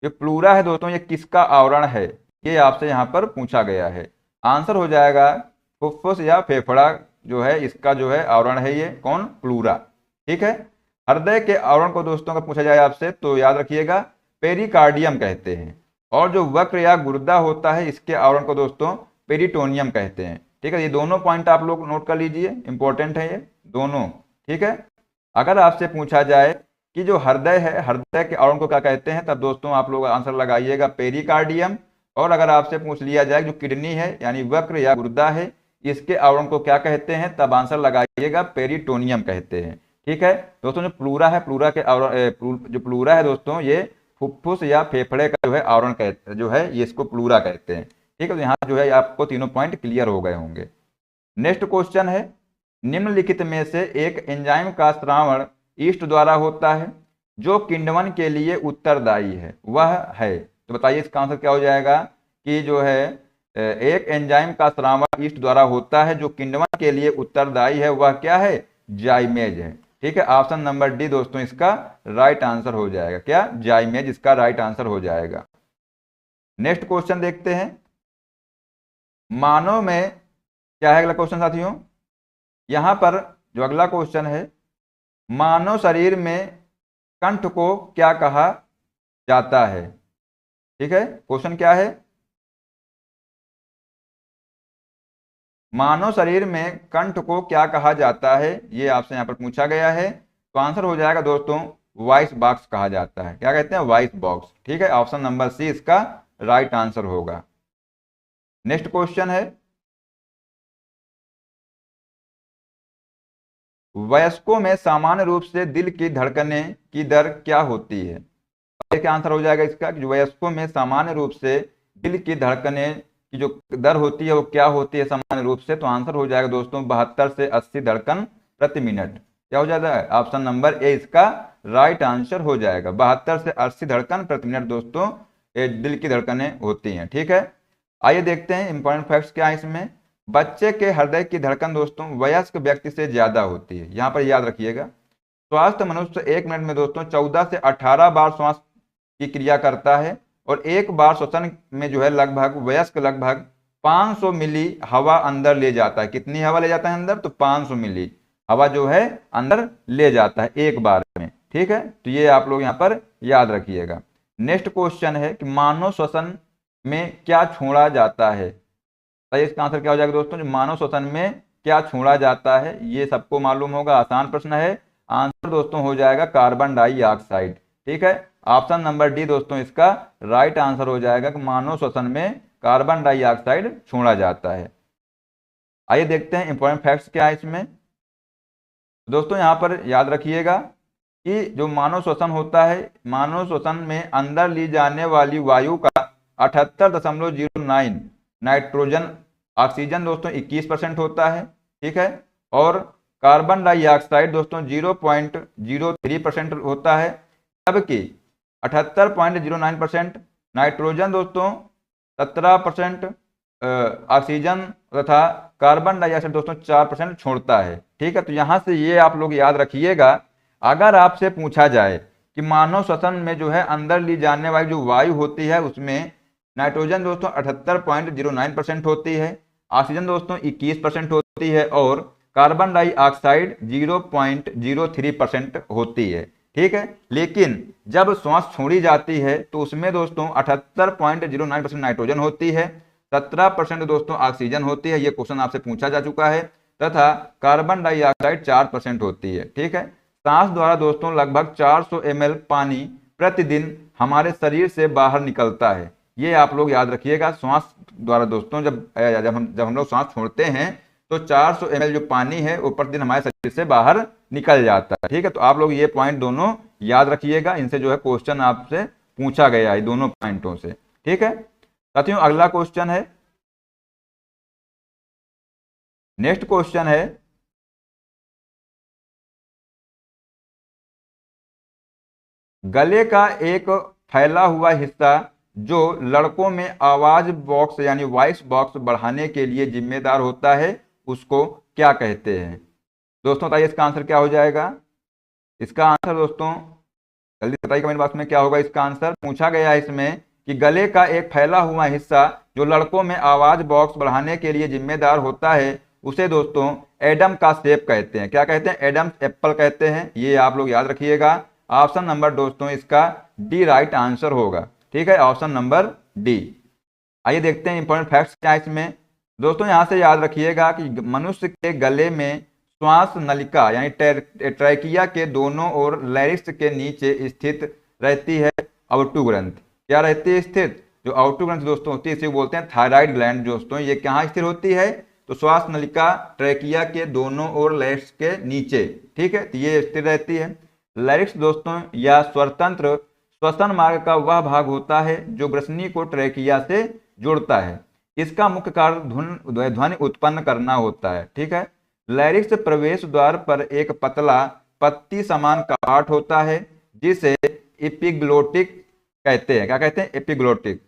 ये प्लूरा है दोस्तों, ये किसका आवरण है? ये आपसे यहाँ पर पूछा गया है। आंसर हो जाएगा फुफ्फुस या फेफड़ा जो है इसका जो है आवरण है, ये कौन? प्लूरा। ठीक है, हृदय के आवरण को दोस्तों का पूछा जाए आपसे तो याद रखिएगा पेरिकार्डियम कहते हैं। और जो वक्र या गुर्दा होता है इसके आवरण को दोस्तों पेरिटोनियम कहते हैं। ठीक है, ये दोनों पॉइंट आप लोग नोट कर लीजिए, इंपॉर्टेंट है ये दोनों। ठीक है, अगर आपसे पूछा जाए कि जो हृदय है, हृदय के आवरण को क्या कहते हैं, तब दोस्तों आप लोग आंसर लगाइएगा पेरिकार्डियम। और अगर आपसे पूछ लिया जाए जो किडनी है यानी वक्र या गुर्दा है, इसके आवरण को क्या कहते हैं, तब आंसर लगाइएगा पेरिटोनियम कहते हैं। ठीक है दोस्तों, जो प्लूरा है, प्लूरा के आवरण जो प्लूरा है दोस्तों, ये फुफ्फुस या फेफड़े का जो है आवरण कहते जो है, ये इसको प्लूरा कहते हैं। ठीक है, तो यहाँ जो है आपको तीनों पॉइंट क्लियर हो गए होंगे। नेक्स्ट क्वेश्चन है, निम्नलिखित में से एक एंजाइम का स्रावण ईस्ट द्वारा होता है जो किण्वन के लिए उत्तरदायी है, वह है। तो बताइए इसका आंसर क्या हो जाएगा कि जो है एक एंजाइम का स्रावण ईस्ट द्वारा होता है जो किण्वन के लिए उत्तरदायी है, वह क्या है, जाइमेज है। ठीक है, ऑप्शन नंबर डी दोस्तों इसका राइट आंसर हो जाएगा। क्या, जाइमेज इसका राइट आंसर हो जाएगा। नेक्स्ट क्वेश्चन देखते हैं, मानव में क्या है अगला क्वेश्चन साथियों, यहां पर जो अगला क्वेश्चन है, मानव शरीर में कंठ को क्या कहा जाता है। ठीक है, क्वेश्चन क्या है, मानव शरीर में कंठ को क्या कहा जाता है, ये आपसे यहां पर पूछा गया है। तो आंसर हो जाएगा दोस्तों वॉइस बॉक्स कहा जाता है। क्या कहते हैं, वॉइस बॉक्स। ठीक है, ऑप्शन नंबर सी इसका राइट आंसर होगा। नेक्स्ट क्वेश्चन है, वयस्कों में सामान्य रूप से दिल की धड़कने की दर क्या होती है। क्या आंसर हो जाएगा इसका कि वयस्कों में सामान्य रूप से दिल की धड़कने की जो दर होती है वो क्या होती है सामान्य रूप से। तो आंसर हो जाएगा दोस्तों 72 से 80 धड़कन प्रति मिनट। क्या हो जाता है, ऑप्शन नंबर ए इसका राइट आंसर हो जाएगा। 72 से 80 धड़कन प्रति मिनट दोस्तों दिल की धड़कनें होती हैं। ठीक है, आइए देखते हैं इंपॉर्टेंट फैक्ट्स क्या है इसमें। बच्चे के हृदय की धड़कन दोस्तों वयस्क व्यक्ति से ज्यादा होती है, यहां पर याद रखिएगा। स्वस्थ मनुष्य 1 मिनट में दोस्तों 14 से 18 बार श्वास की क्रिया करता है और एक बार श्वसन में जो है लगभग वयस्क लगभग 500 मिली हवा अंदर ले जाता है। कितनी हवा ले जाता है अंदर, तो 500 मिली हवा जो है अंदर ले जाता है एक बार में। ठीक है, तो ये आप लोग यहाँ पर याद रखिएगा। नेक्स्ट क्वेश्चन है कि मानव श्वसन में क्या छोड़ा जाता है। तो इसका आंसर क्या हो जाएगा दोस्तों, जो मानव श्वसन में क्या छोड़ा जाता है, ये सबको मालूम होगा, आसान प्रश्न है। आंसर दोस्तों हो जाएगा कार्बन डाइऑक्साइड। ठीक है, ऑप्शन नंबर डी दोस्तों इसका राइट आंसर हो जाएगा कि मानव श्वसन में कार्बन डाइऑक्साइड छोड़ा जाता है। आइए देखते हैं इंपॉर्टेंट फैक्ट्स क्या है इसमें। दोस्तों यहां पर याद रखिएगा कि जो मानव श्वसन होता है, मानव श्वसन में अंदर ली जाने वाली वायु का 78.09 नाइट्रोजन, ऑक्सीजन दोस्तों 21% होता है। ठीक है, और कार्बन डाइऑक्साइड दोस्तों 0.03% होता है, जबकि 78.09% नाइट्रोजन दोस्तों 17%, ऑक्सीजन तथा कार्बन डाइऑक्साइड दोस्तों 4% छोड़ता है। ठीक है, तो यहां से ये आप लोग याद रखिएगा, अगर आपसे पूछा जाए कि मानव श्वसन में जो है अंदर ली जाने वाली जो वायु होती है उसमें नाइट्रोजन दोस्तों 78.09% होती है, ऑक्सीजन दोस्तों 21% होती है और कार्बन डाइऑक्साइड 0.03% होती है। ठीक है, लेकिन जब श्वास छोड़ी जाती है तो उसमें दोस्तों 78.09% नाइट्रोजन होती है, 17% दोस्तों ऑक्सीजन होती है, ये क्वेश्चन आपसे पूछा जा चुका है, तथा कार्बन डाइऑक्साइड 4% होती है। ठीक है, सांस द्वारा दोस्तों लगभग 400 ml पानी प्रतिदिन हमारे शरीर से बाहर निकलता है, ये आप लोग याद रखिएगा। श्वास द्वारा दोस्तों जब हम लोग श्वास छोड़ते हैं तो 400 ml जो पानी है वो प्रतिदिन हमारे शरीर से बाहर निकल जाता है। ठीक है, तो आप लोग ये पॉइंट दोनों याद रखिएगा, इनसे जो है क्वेश्चन आपसे पूछा गया है दोनों पॉइंटों से। ठीक है साथियों, अगला क्वेश्चन है, नेक्स्ट क्वेश्चन है, गले का एक फैला हुआ हिस्सा जो लड़कों में आवाज बॉक्स यानी वॉइस बॉक्स बढ़ाने के लिए जिम्मेदार होता है उसको क्या कहते हैं। दोस्तों बताइए इसका आंसर क्या हो जाएगा। इसका आंसर दोस्तों जल्दी बताइए कमेंट बॉक्स में क्या होगा इसका आंसर। पूछा गया है इसमें कि गले का एक फैला हुआ हिस्सा जो लड़कों में आवाज बॉक्स बढ़ाने के लिए जिम्मेदार होता है उसे दोस्तों एडम का शेप कहते हैं। क्या कहते हैं, एडम्स एप्पल कहते हैं, ये आप लोग याद रखिएगा। ऑप्शन नंबर दोस्तों इसका डी राइट आंसर होगा। ठीक है, ऑप्शन नंबर डी। आइए देखते हैं इंपॉर्टेंट फैक्ट्स क्या है इसमें। दोस्तों यहाँ से याद रखिएगा कि मनुष्य के गले में श्वास नलिका यानी ट्रैकिया के दोनों ओर लैरिक्स के नीचे स्थित रहती है अवटु ग्रंथ। क्या रहती है स्थित? जो अवटु ग्रंथ दोस्तों होती है इसे बोलते हैं थायराइड ग्लैंड। दोस्तों ये कहाँ स्थिर होती है? तो श्वास नलिका ट्रैकिया के दोनों ओर लैरिक्स के नीचे, ठीक है, तो ये स्थिर रहती है। लैरिक्स दोस्तों या स्वरतंत्र श्वसन मार्ग का वह भाग होता है जो ग्रसनी को ट्रैकिया से जोड़ता है। इसका मुख्य कार्य ध्वनि उत्पन्न करना होता है, ठीक है। लैरिक्स प्रवेश द्वार पर एक पतला पत्ती समान कपाट होता है जिसे एपिग्लोटिक कहते हैं। क्या कहते हैं? एपिग्लोटिक,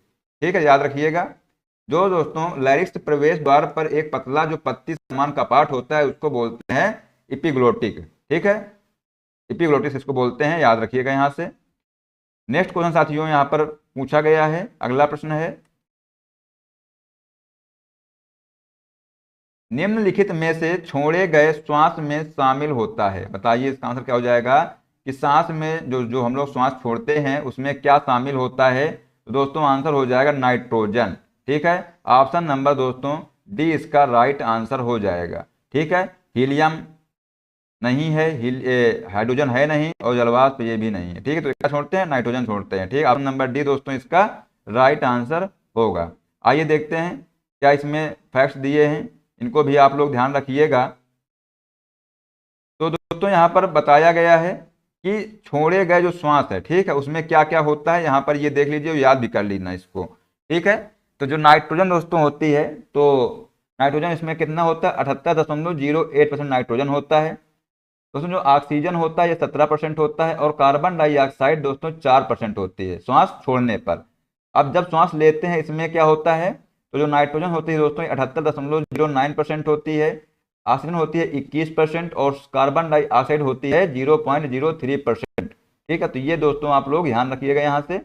ठीक है, याद रखिएगा। जो दोस्तों लैरिक्स प्रवेश द्वार पर एक पतला जो पत्ती समान कपाट होता है उसको बोलते हैं एपिग्लोटिक, ठीक है, एपिग्लोटिस इसको बोलते हैं, याद रखिएगा यहां से। नेक्स्ट क्वेश्चन साथियों यहां पर पूछा गया है, अगला प्रश्न है, निम्नलिखित में से छोड़े गए श्वास में शामिल होता है। बताइए इसका आंसर क्या हो जाएगा कि सांस में जो जो हम लोग श्वास छोड़ते हैं उसमें क्या शामिल होता है? तो दोस्तों आंसर हो जाएगा नाइट्रोजन, ठीक है। ऑप्शन नंबर दोस्तों डी इसका राइट आंसर हो जाएगा, ठीक है। हीलियम नहीं है, हाइड्रोजन है नहीं, और जलवाष्प ये भी नहीं है, ठीक है। तो क्या छोड़ते हैं? नाइट्रोजन छोड़ते हैं, ठीक है। ऑप्शन नंबर डी दोस्तों इसका राइट आंसर होगा। आइए देखते हैं क्या इसमें फैक्ट्स दिए हैं, इनको भी आप लोग ध्यान रखिएगा। तो दोस्तों यहाँ पर बताया गया है कि छोड़े गए जो श्वास है, ठीक है, उसमें क्या क्या होता है यहाँ पर ये देख लीजिए, याद भी कर लेना इसको, ठीक है। तो जो नाइट्रोजन दोस्तों होती है, तो नाइट्रोजन इसमें कितना होता है? 78.08% नाइट्रोजन होता है। दोस्तों जो ऑक्सीजन होता है ये 17% होता है, और कार्बन डाइऑक्साइड दोस्तों 4% होती है श्वास छोड़ने पर। अब जब श्वास लेते हैं इसमें क्या होता है? तो जो नाइट्रोजन होती है दोस्तों 78.09% होती है, ऑक्सीजन होती है 21%, और कार्बन डाइऑक्साइड होती है 0.03%, ठीक है। तो ये दोस्तों आप लोग ध्यान रखिएगा यहां से।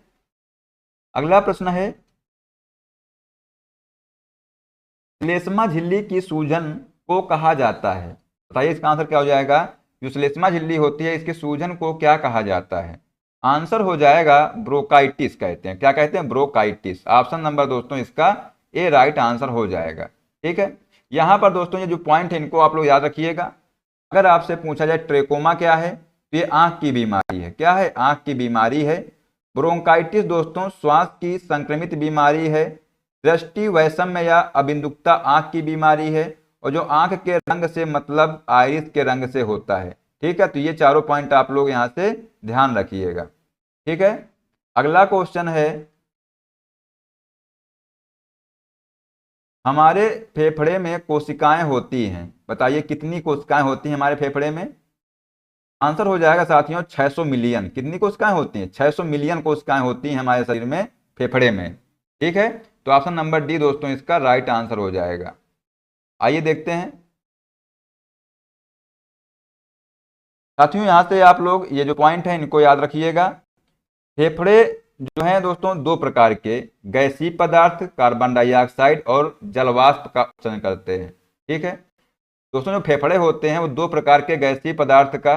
अगला प्रश्न है, श्लेष्मा झिल्ली की सूजन को कहा जाता है। बताइए इसका आंसर क्या हो जाएगा? जो श्लेष्मा झिल्ली होती है इसके सूजन को क्या कहा जाता है? आंसर हो जाएगा ब्रोंकाइटिस कहते हैं। क्या कहते हैं? ब्रोंकाइटिस। ऑप्शन नंबर दोस्तों इसका ए राइट आंसर हो जाएगा, ठीक है। यहां पर दोस्तों ये जो पॉइंट है इनको आप लोग याद रखिएगा। अगर आपसे पूछा जाए ट्रेकोमा क्या है, तो ये आंख की बीमारी है। क्या है? आंख की बीमारी है। ब्रोंकाइटिस दोस्तों श्वास की संक्रमित बीमारी है। दृष्टि वैषम्य या अबिंदुकता आंख की बीमारी है, और जो आंख के रंग से मतलब आइरिस के रंग से होता है, ठीक है। तो ये चारों पॉइंट आप लोग यहां से ध्यान रखिएगा, ठीक है। अगला क्वेश्चन है, हमारे फेफड़े में कोशिकाएं होती हैं। बताइए कितनी कोशिकाएं होती हैं हमारे फेफड़े में? आंसर हो जाएगा साथियों 600 मिलियन। कितनी कोशिकाएं होती हैं? 600 मिलियन कोशिकाएं होती हैं हमारे शरीर में, फेफड़े में, ठीक है। तो ऑप्शन नंबर डी दोस्तों इसका राइट आंसर हो जाएगा। आइए देखते हैं साथियों, यहां से आप लोग ये जो पॉइंट है इनको याद रखिएगा। फेफड़े जो हैं दोस्तों दो प्रकार के गैसीय पदार्थ कार्बन डाइऑक्साइड और जलवाष्प का उत्सर्जन करते हैं, ठीक है। दोस्तों जो फेफड़े होते हैं वो दो प्रकार के गैसीय पदार्थ का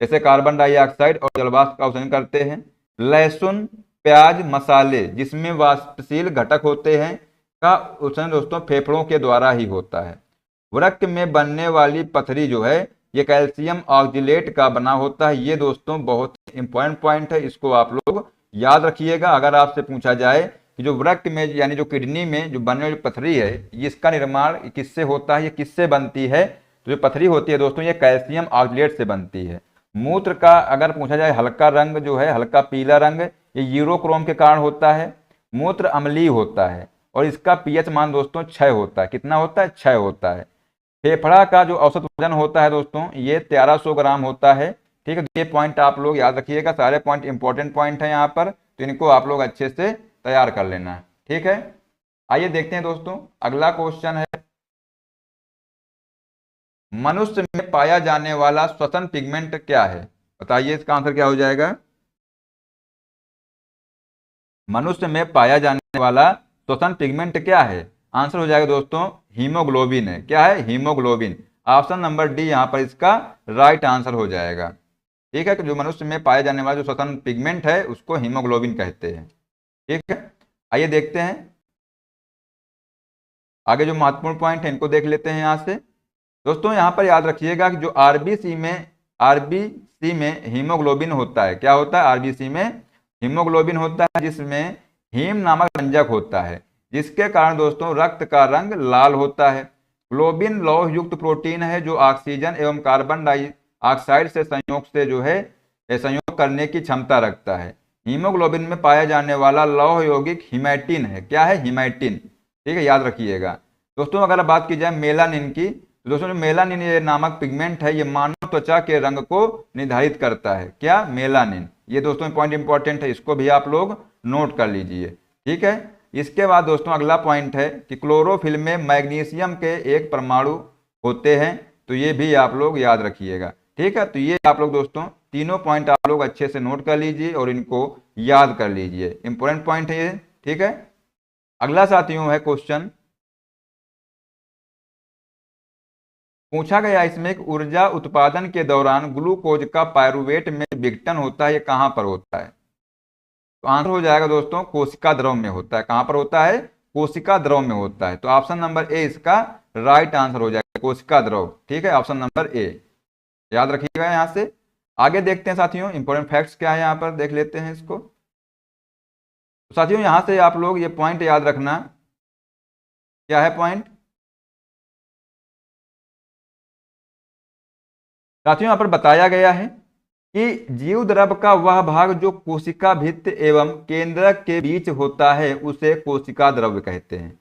जैसे कार्बन डाइऑक्साइड और जलवाष्प का उत्सर्जन करते हैं। लहसुन, प्याज, मसाले जिसमें वाष्पशील घटक होते हैं का उत्सर्जन दोस्तों फेफड़ों के द्वारा ही होता है। वृक्क में बनने वाली पथरी जो है ये कैल्शियम ऑक्जिलेट का बना होता है। ये दोस्तों बहुत इंपॉर्टेंट पॉइंट है, इसको आप लोग याद रखिएगा। अगर आपसे पूछा जाए कि जो वृक्क में यानी जो किडनी में जो बनने वाली पथरी है इसका निर्माण किससे होता है, ये किससे बनती है? तो जो पथरी होती है दोस्तों ये कैल्शियम ऑक्जिलेट से बनती है। मूत्र का अगर पूछा जाए हल्का रंग जो है, हल्का पीला रंग, ये यूरोक्रोम के कारण होता है। मूत्र अम्लीय होता है और इसका पीएच मान दोस्तों 6 होता है। कितना होता है? 6 होता है। फेफड़ा का जो औसत वजन होता है दोस्तों ये 1300 ग्राम होता है, ठीक है। ये पॉइंट आप लोग याद रखिएगा, सारे पॉइंट इंपॉर्टेंट पॉइंट है यहाँ पर, तो इनको आप लोग अच्छे से तैयार कर लेना है, ठीक है। आइए देखते हैं दोस्तों अगला क्वेश्चन है, मनुष्य में पाया जाने वाला श्वसन पिगमेंट क्या है? बताइए इसका आंसर क्या हो जाएगा? मनुष्य में पाया जाने वाला श्वसन पिगमेंट क्या है? आंसर हो जाएगा दोस्तों हीमोग्लोबिन है। क्या है? हीमोग्लोबिन। ऑप्शन नंबर डी यहां पर इसका राइट आंसर हो जाएगा, ठीक है। कि जो मनुष्य में पाए जाने वाला जो श्वसन पिगमेंट है उसको हीमोग्लोबिन कहते हैं, ठीक है। आइए देखते हैं आगे जो महत्वपूर्ण पॉइंट है इनको देख लेते हैं यहाँ से। दोस्तों यहाँ पर याद रखिएगा कि जो आरबीसी में हीमोग्लोबिन होता है, क्या होता है, आरबीसी में हीमोग्लोबिन होता है, जिसमें हीम नामक रंजक होता है, जिसके कारण दोस्तों रक्त का रंग लाल होता है। ग्लोबिन लौह युक्त प्रोटीन है जो ऑक्सीजन एवं कार्बन डाइऑक्साइड से संयोग करने की क्षमता रखता है। हीमोग्लोबिन में पाया जाने वाला लौह यौगिक हिमैटिन है, क्या है, हिमैटिन, ठीक है, याद रखिएगा। दोस्तों अगर बात की जाए मेलानिन की, तो दोस्तों जो मेलानिन ये नामक पिगमेंट है, ये मानव त्वचा के रंग को निर्धारित करता है, क्या, मेलानिन। ये दोस्तों पॉइंट इंपॉर्टेंट है, इसको भी आप लोग नोट कर लीजिए, ठीक है। इसके बाद दोस्तों अगला पॉइंट है कि क्लोरोफिल में मैग्नीशियम के एक परमाणु होते हैं, तो ये भी आप लोग याद रखिएगा, ठीक है। तो ये आप लोग दोस्तों तीनों पॉइंट आप लोग अच्छे से नोट कर लीजिए और इनको याद कर लीजिए, इंपॉर्टेंट पॉइंट है ये, ठीक है। अगला साथियों है क्वेश्चन, पूछा गया इसमें कि ऊर्जा उत्पादन के दौरान ग्लूकोज का पायरुवेट में विघटन होता है, ये कहां पर होता है। तो आंसर हो जाएगा दोस्तों कोशिका द्रव में होता है, कहां पर होता है, कोशिका द्रव में होता है। तो ऑप्शन नंबर ए इसका राइट आंसर हो जाएगा, कोशिका द्रव, ठीक है, ऑप्शन नंबर ए, याद रखिएगा। यहां से आगे देखते हैं साथियों इंपॉर्टेंट फैक्ट्स क्या है, यहां पर देख लेते हैं इसको। तो साथियों यहां से आप लोग ये पॉइंट याद रखना, क्या है पॉइंट, साथियों यहां पर बताया गया है कि जीव द्रव का वह भाग जो कोशिका भित्ति एवं केंद्रक के बीच होता है उसे कोशिका द्रव्य कहते हैं।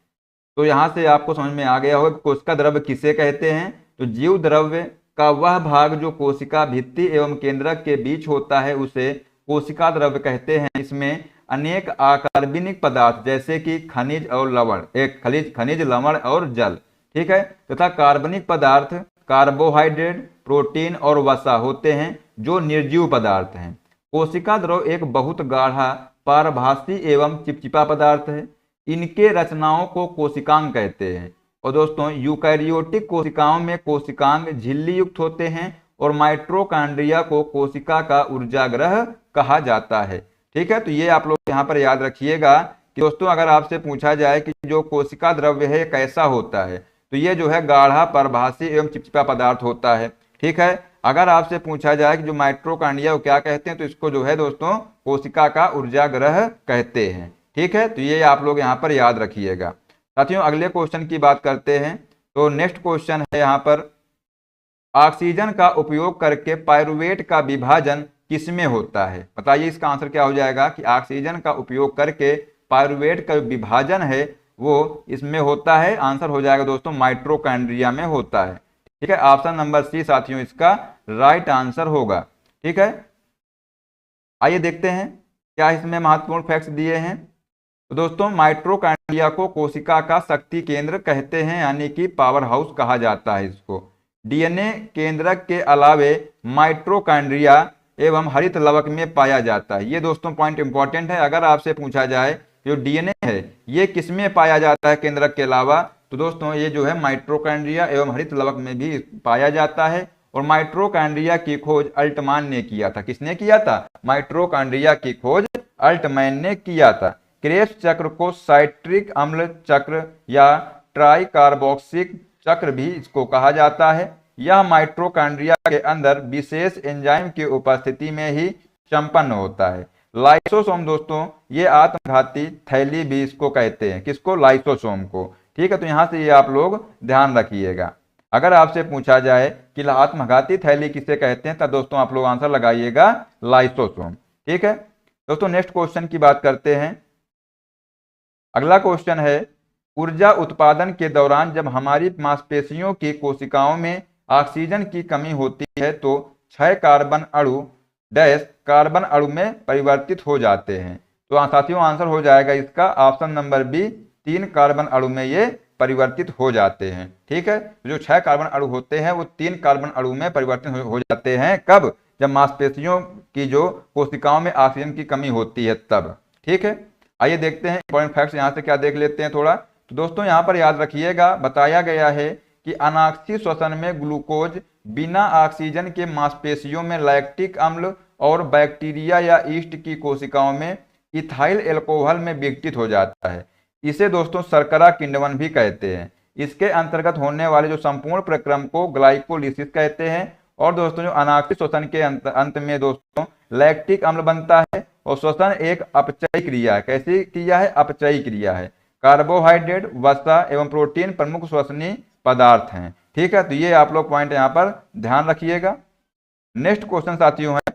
तो यहां से आपको समझ में आ गया होगा कि कोशिका द्रव्य किसे कहते हैं। तो जीव द्रव्य का वह भाग जो कोशिका भित्ति एवं केंद्रक के बीच होता है उसे कोशिका द्रव्य कहते हैं। इसमें अनेक अकार्बनिक पदार्थ जैसे कि खनिज और लवण, एक खनिज लवण और जल, ठीक है, तथा कार्बनिक पदार्थ कार्बोहाइड्रेट, प्रोटीन और वसा होते हैं जो निर्जीव पदार्थ हैं। कोशिका द्रव एक बहुत गाढ़ा, पारभासी एवं चिपचिपा पदार्थ है। इनके रचनाओं को कोशिकांग कहते हैं। और दोस्तों यूकैरियोटिक कोशिकाओं में कोशिकांग झिल्ली युक्त होते हैं और माइटोकॉन्ड्रिया को कोशिका का ऊर्जागृह कहा जाता है, ठीक है। तो ये आप लोग यहाँ पर याद रखिएगा कि दोस्तों अगर आपसे पूछा जाए कि जो कोशिका द्रव्य है कैसा होता है, तो ये जो है गाढ़ा, परभासी एवं चिपचिपा पदार्थ होता है, ठीक है। अगर आपसे पूछा जाए कि जो माइटोकॉन्ड्रिया को क्या कहते हैं, तो इसको जो है दोस्तों कोशिका का ऊर्जागृह कहते हैं, ठीक है। तो ये आप लोग यहाँ पर याद रखिएगा। साथियों अगले क्वेश्चन की बात करते हैं। तो नेक्स्ट क्वेश्चन है यहाँ पर, ऑक्सीजन का उपयोग करके पायरुवेट का विभाजन किसमें होता है। बताइए इसका आंसर क्या हो जाएगा कि ऑक्सीजन का उपयोग करके पायरुवेट का विभाजन है वो इसमें होता है, आंसर हो जाएगा दोस्तों माइटोकॉन्ड्रिया में होता है, ठीक है। ऑप्शन नंबर सी साथियों इसका राइट आंसर होगा, ठीक है। आइए देखते हैं क्या इसमें महत्वपूर्ण फैक्ट्स दिए हैं। तो दोस्तों माइटोकॉन्ड्रिया को कोशिका का शक्ति केंद्र कहते हैं, यानी कि पावर हाउस कहा जाता है इसको। डीएनए केंद्रक के अलावे माइटोकॉन्ड्रिया एवं हरित लवक में पाया जाता है। ये दोस्तों पॉइंट इंपॉर्टेंट है। अगर आपसे पूछा जाए जो डीएनए है ये किसमें पाया जाता है केंद्रक के अलावा, तो दोस्तों ये जो है माइटोकॉन्ड्रिया एवं हरित लवक में भी पाया जाता है। और माइटोकॉन्ड्रिया की खोज अल्टमान ने किया था। किसने किया था, माइटोकॉन्ड्रिया की खोज अल्टमैन ने किया था। क्रेब्स चक्र को साइट्रिक अम्ल चक्र या ट्राइकार्बोक्सिलिक चक्र भी इसको कहा जाता है। यह माइटोकॉन्ड्रिया के अंदर विशेष एंजाइम की उपस्थिति में ही संपन्न होता है। लाइसोसोम दोस्तों ये आत्मघाती थैली भी इसको कहते हैं, किसको, लाइसोसोम को, ठीक है। तो यहां से ये आप लोग ध्यान रखिएगा। अगर आपसे पूछा जाए कि आत्मघाती थैली किसे कहते हैं, तब दोस्तों आप लोग आंसर लगाइएगा लाइसोसोम, ठीक है। दोस्तों नेक्स्ट क्वेश्चन की बात करते हैं। अगला क्वेश्चन है, ऊर्जा उत्पादन के दौरान जब हमारी मांसपेशियों की कोशिकाओं में ऑक्सीजन की कमी होती है तो 6 कार्बन अणु डैश कार्बन अणु में परिवर्तित हो जाते हैं। तो साथियों आंसर हो जाएगा इसका ऑप्शन नंबर बी, 3 कार्बन अणु में ये परिवर्तित हो जाते हैं, ठीक है। जो 6 कार्बन अणु होते हैं वो 3 कार्बन अणु में परिवर्तित हो जाते हैं, कब, जब मांसपेशियों की जो कोशिकाओं में ऑक्सीजन की कमी होती है तब, ठीक है। आइए देखते हैं इंपॉर्टेंट फैक्ट्स यहाँ से क्या देख लेते हैं थोड़ा। तो दोस्तों यहाँ पर याद रखिएगा, बताया गया है कि अनाक्षी श्वसन में ग्लूकोज बिना ऑक्सीजन के मांसपेशियों में लैक्टिक अम्ल और बैक्टीरिया या ईस्ट की कोशिकाओं में इथाइल एल्कोहल में विघटित हो जाता है। इसे दोस्तों शर्करा किण्वन भी कहते हैं। इसके अंतर्गत होने वाले जो संपूर्ण प्रक्रम को ग्लाइकोलिसिस कहते हैं। और दोस्तों जो अनाक्षिक श्वसन के अंत में दोस्तों लैक्टिक अम्ल बनता है और श्वसन एक अपचयी क्रिया है। कैसी क्रिया है? अपचयी क्रिया है। कार्बोहाइड्रेट, वसा एवं प्रोटीन प्रमुख श्वसनीय पदार्थ हैं। ठीक है, तो ये आप लोग पॉइंट यहाँ पर ध्यान रखिएगा। नेक्स्ट क्वेश्चन साथियों है,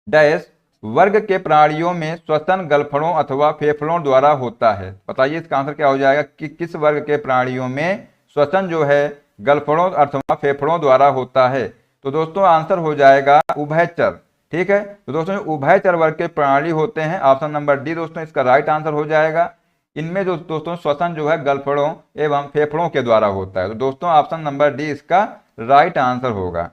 डैश वर्ग के प्राणियों में श्वसन गलफड़ों अथवा फेफड़ों द्वारा होता है। बताइए इसका आंसर क्या हो जाएगा कि किस वर्ग के प्राणियों में श्वसन जो है गलफड़ों अथवा फेफड़ों द्वारा होता है। तो दोस्तों आंसर हो जाएगा उभयचर। ठीक है, तो दोस्तों उभयचर वर्ग के प्राणी होते हैं। ऑप्शन नंबर डी दोस्तों इसका राइट आंसर हो जाएगा। इनमें जो दोस्तों श्वसन जो है गलफड़ों एवं फेफड़ों के द्वारा होता है। तो दोस्तों ऑप्शन नंबर डी इसका राइट आंसर होगा।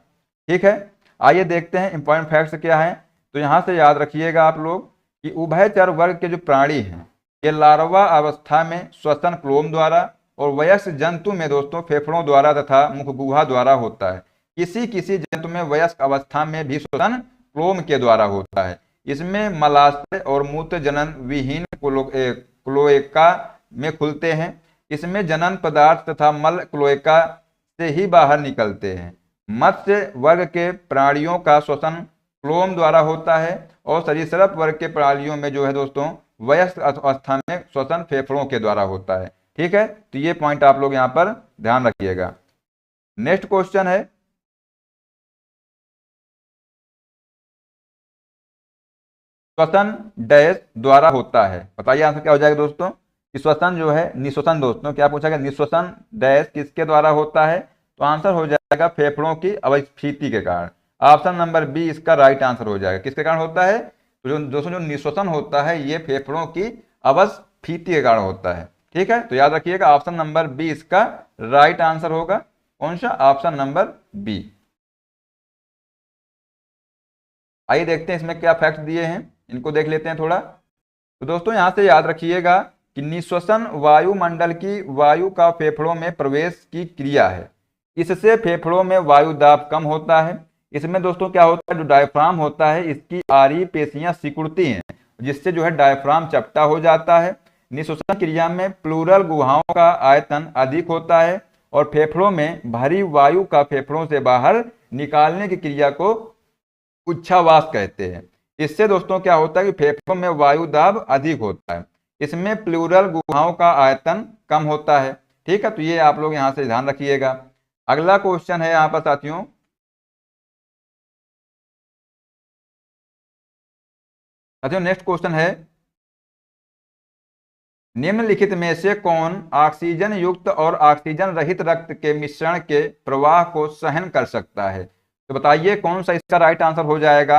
ठीक है, आइए देखते हैं इंपॉर्टेंट फैक्ट्स क्या है। तो यहाँ से याद रखिएगा आप लोग कि उभयचर वर्ग के जो प्राणी हैं ये लार्वा अवस्था में श्वसन क्लोम द्वारा और वयस्क जंतु में दोस्तों फेफड़ों द्वारा तथा मुखगुहा द्वारा होता है। किसी किसी जंतु में वयस्क अवस्था में भी श्वसन क्लोम के द्वारा होता है। इसमें मलाशय और मूत्र जनन विहीन क्लोएका में खुलते हैं। इसमें जनन पदार्थ तथा मल क्लोएका से ही बाहर निकलते हैं। मत्स्य वर्ग के प्राणियों का श्वसन क्लोम द्वारा होता है और सरीसृप वर्ग के प्राणियों में जो है दोस्तों वयस्क अवस्था में श्वसन फेफड़ों के द्वारा होता है। ठीक है, तो ये पॉइंट आप लोग यहां पर ध्यान रखिएगा। नेक्स्ट क्वेश्चन है, श्वसन डैश द्वारा होता है। बताइए आंसर क्या हो जाएगा दोस्तों कि श्वसन जो है निश्वसन। दोस्तों क्या पूछा गया? निश्वसन डैश किसके द्वारा होता है? तो आंसर हो जाएगा फेफड़ों की अवस्थिति के कारण। ऑप्शन नंबर बी इसका राइट आंसर हो जाएगा। किसके कारण होता है? तो जो दोस्तों जो निश्वसन होता है ये फेफड़ों की अवस्थिति के कारण होता है। ठीक है, तो याद रखिएगा ऑप्शन नंबर बी इसका राइट आंसर होगा। कौन सा? Option number B. आइए देखते हैं इसमें क्या फैक्ट दिए हैं, इनको देख लेते हैं थोड़ा। तो दोस्तों यहां से याद रखिएगा कि निश्वसन वायुमंडल की वायु का फेफड़ों में प्रवेश की क्रिया है। इससे फेफड़ों में वायु दाब कम होता है। इसमें दोस्तों क्या होता है? जो डायफ्राम होता है इसकी आरी पेशियां सिकुड़ती हैं जिससे जो है डायफ्राम चपटा हो जाता है। निश्वसन क्रिया में प्लूरल गुहाओं का आयतन अधिक होता है और फेफड़ों में भरी वायु का फेफड़ों से बाहर निकालने की क्रिया को उच्छ्वास कहते हैं। इससे दोस्तों क्या होता है कि फेफड़ों में वायु दाब अधिक होता है। इसमें प्लूरल गुहाओं का आयतन कम होता है। ठीक है, तो ये आप लोग यहां से ध्यान रखिएगा। अगला क्वेश्चन है यहां पर साथियों, नेक्स्ट क्वेश्चन है, निम्नलिखित में से कौन ऑक्सीजन युक्त और ऑक्सीजन रहित रक्त के मिश्रण के प्रवाह को सहन कर सकता है? तो बताइए कौन सा इसका राइट आंसर हो जाएगा।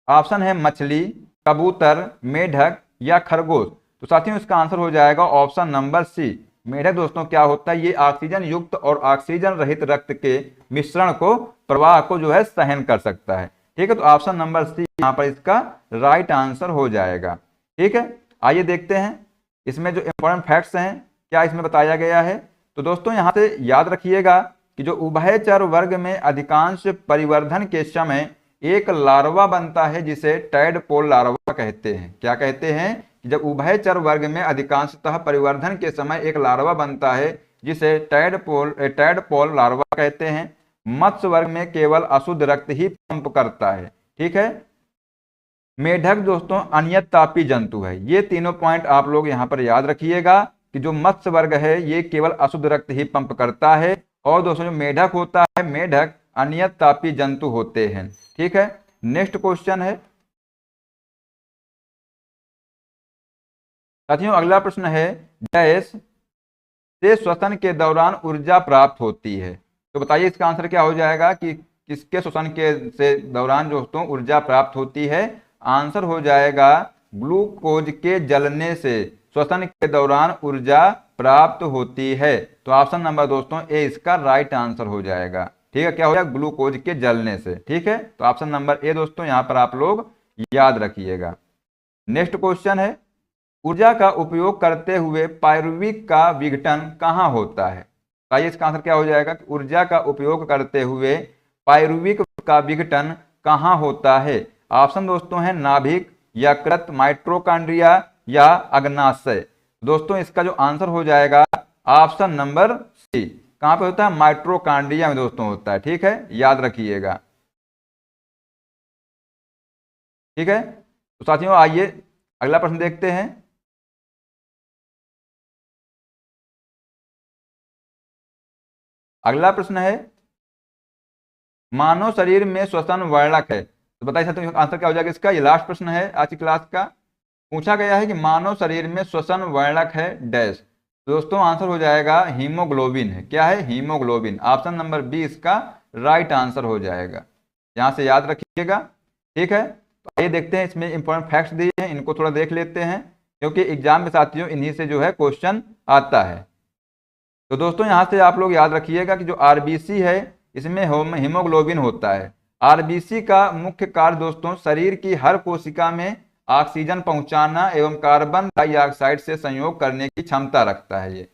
ऑप्शन है मछली, कबूतर, मेढक या खरगोश। तो साथियों इसका आंसर हो जाएगा ऑप्शन नंबर सी, मेढक। दोस्तों क्या होता है? ये ऑक्सीजन युक्त और ऑक्सीजन रहित रक्त के मिश्रण को प्रवाह को जो है सहन कर सकता है। ठीक है, तो ऑप्शन नंबर सी यहाँ पर इसका राइट आंसर हो जाएगा। ठीक है, आइए देखते हैं इसमें जो इंपॉर्टेंट फैक्ट्स हैं क्या इसमें बताया गया है। तो दोस्तों यहाँ से याद रखिएगा कि जो उभयचर वर्ग में अधिकांश परिवर्धन के समय एक लार्वा बनता है जिसे टैडपोल लार्वा कहते हैं। क्या कहते हैं? कि जब उभयचर वर्ग में अधिकांशतः परिवर्धन के समय एक लार्वा बनता है जिसे टैडपोल लार्वा कहते हैं। मत्स्य वर्ग में केवल अशुद्ध रक्त ही पंप करता है। ठीक है, मेढक दोस्तों अनियतापी जंतु है। ये तीनों पॉइंट आप लोग यहाँ पर याद रखिएगा कि जो मत्स्य वर्ग है ये केवल अशुद्ध रक्त ही पंप करता है। और दोस्तों जो मेढक होता है, मेढक अनियतापी जंतु होते हैं। ठीक है, नेक्स्ट क्वेश्चन है साथियों, अगला प्रश्न है, डैश से श्वसन के दौरान ऊर्जा प्राप्त होती है। तो बताइए इसका आंसर क्या हो जाएगा कि किसके श्वसन के से दौरान दोस्तों ऊर्जा प्राप्त होती है। आंसर हो जाएगा ग्लूकोज के जलने से श्वसन के दौरान ऊर्जा प्राप्त होती है। तो ऑप्शन नंबर दोस्तों ए इसका राइट आंसर हो जाएगा। ठीक है, क्या हो जाएगा? ग्लूकोज के जलने से। ठीक है, तो ऑप्शन नंबर ए दोस्तों यहां पर आप लोग याद रखिएगा। नेक्स्ट क्वेश्चन है, ऊर्जा का उपयोग करते हुए पायरुविक का विघटन कहाँ होता है? आइए इसका आंसर क्या हो जाएगा? ऊर्जा का उपयोग करते हुए पायरुविक का विघटन कहाँ होता है। ऑप्शन दोस्तों है नाभिक, यकृत, माइटोकॉन्ड्रिया या अग्नाशय। दोस्तों इसका जो आंसर हो जाएगा ऑप्शन नंबर सी। कहां पे होता है? माइटोकॉन्ड्रिया में दोस्तों होता है। ठीक है, याद रखिएगा। ठीक है, तो साथियों आइए अगला प्रश्न देखते हैं। अगला प्रश्न है, मानव शरीर में श्वसन वर्णक है, तो बताइए साथियों आंसर क्या हो जाएगा इसका। ये लास्ट प्रश्न है आज की क्लास का। पूछा गया है कि मानव शरीर में श्वसन वर्णक है डैश। दोस्तों आंसर हो जाएगा हीमोग्लोबिन है। क्या है? हीमोग्लोबिन। ऑप्शन नंबर बी इसका राइट आंसर हो जाएगा। यहां से याद रखिएगा। ठीक है, तो आइए देखते हैं, इसमें इंपॉर्टेंट फैक्ट्स दिए हैं, इनको थोड़ा देख लेते हैं, क्योंकि एग्जाम में साथियों इन्हीं से जो है क्वेश्चन आता है। तो दोस्तों यहां से आप लोग याद रखिएगा कि जो आरबीसी है इसमें हीमोग्लोबिन होता है। आरबीसी का मुख्य कार्य दोस्तों शरीर की हर कोशिका में ऑक्सीजन पहुंचाना एवं कार्बन डाइऑक्साइड से संयोग करने की क्षमता रखता है। ये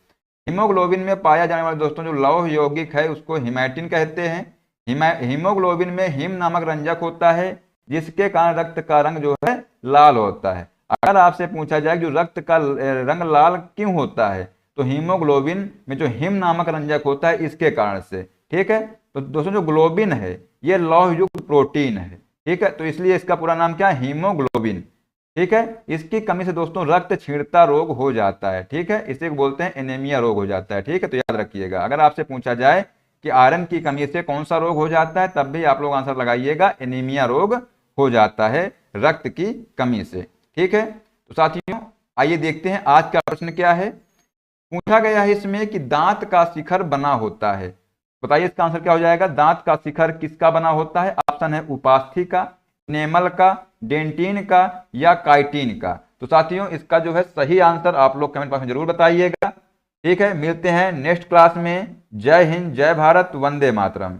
हीमोग्लोबिन में पाया जाने वाला दोस्तों जो लौह यौगिक है उसको हीमैटिन कहते हैं। हीमोग्लोबिन में हीम नामक रंजक होता है, जिसके कारण रक्त का रंग जो है लाल होता है। अगर आपसे पूछा जाए जो रक्त का रंग लाल क्यों होता है, तो हीमोग्लोबिन में जो हिम नामक रंजक होता है इसके कारण से। ठीक है, तो दोस्तों जो ग्लोबिन है ये लौह युक्त प्रोटीन है। ठीक है, तो इसलिए इसका पूरा नाम क्या है? हीमोग्लोबिन। ठीक है, इसकी कमी से दोस्तों रक्त क्षीणता रोग हो जाता है। ठीक है, इसे बोलते हैं एनीमिया रोग हो जाता है। ठीक है, तो याद रखिएगा। अगर आपसे पूछा जाए कि आयरन की कमी से कौन सा रोग हो जाता है, तब भी आप लोग आंसर लगाइएगा एनीमिया रोग हो जाता है रक्त की कमी से। ठीक है, तो साथियों आइए देखते हैं आज का प्रश्न क्या है। पूछा गया है इसमें कि दांत का शिखर बना होता है। बताइए इसका आंसर क्या हो जाएगा। दांत का शिखर किसका बना होता है? ऑप्शन है उपास्थि का, नेमल का, डेंटिन का या काइटिन का। तो साथियों इसका जो है सही आंसर आप लोग कमेंट बॉक्स में जरूर बताइएगा। ठीक है, मिलते हैं नेक्स्ट क्लास में। जय हिंद, जय भारत, वंदे मातरम।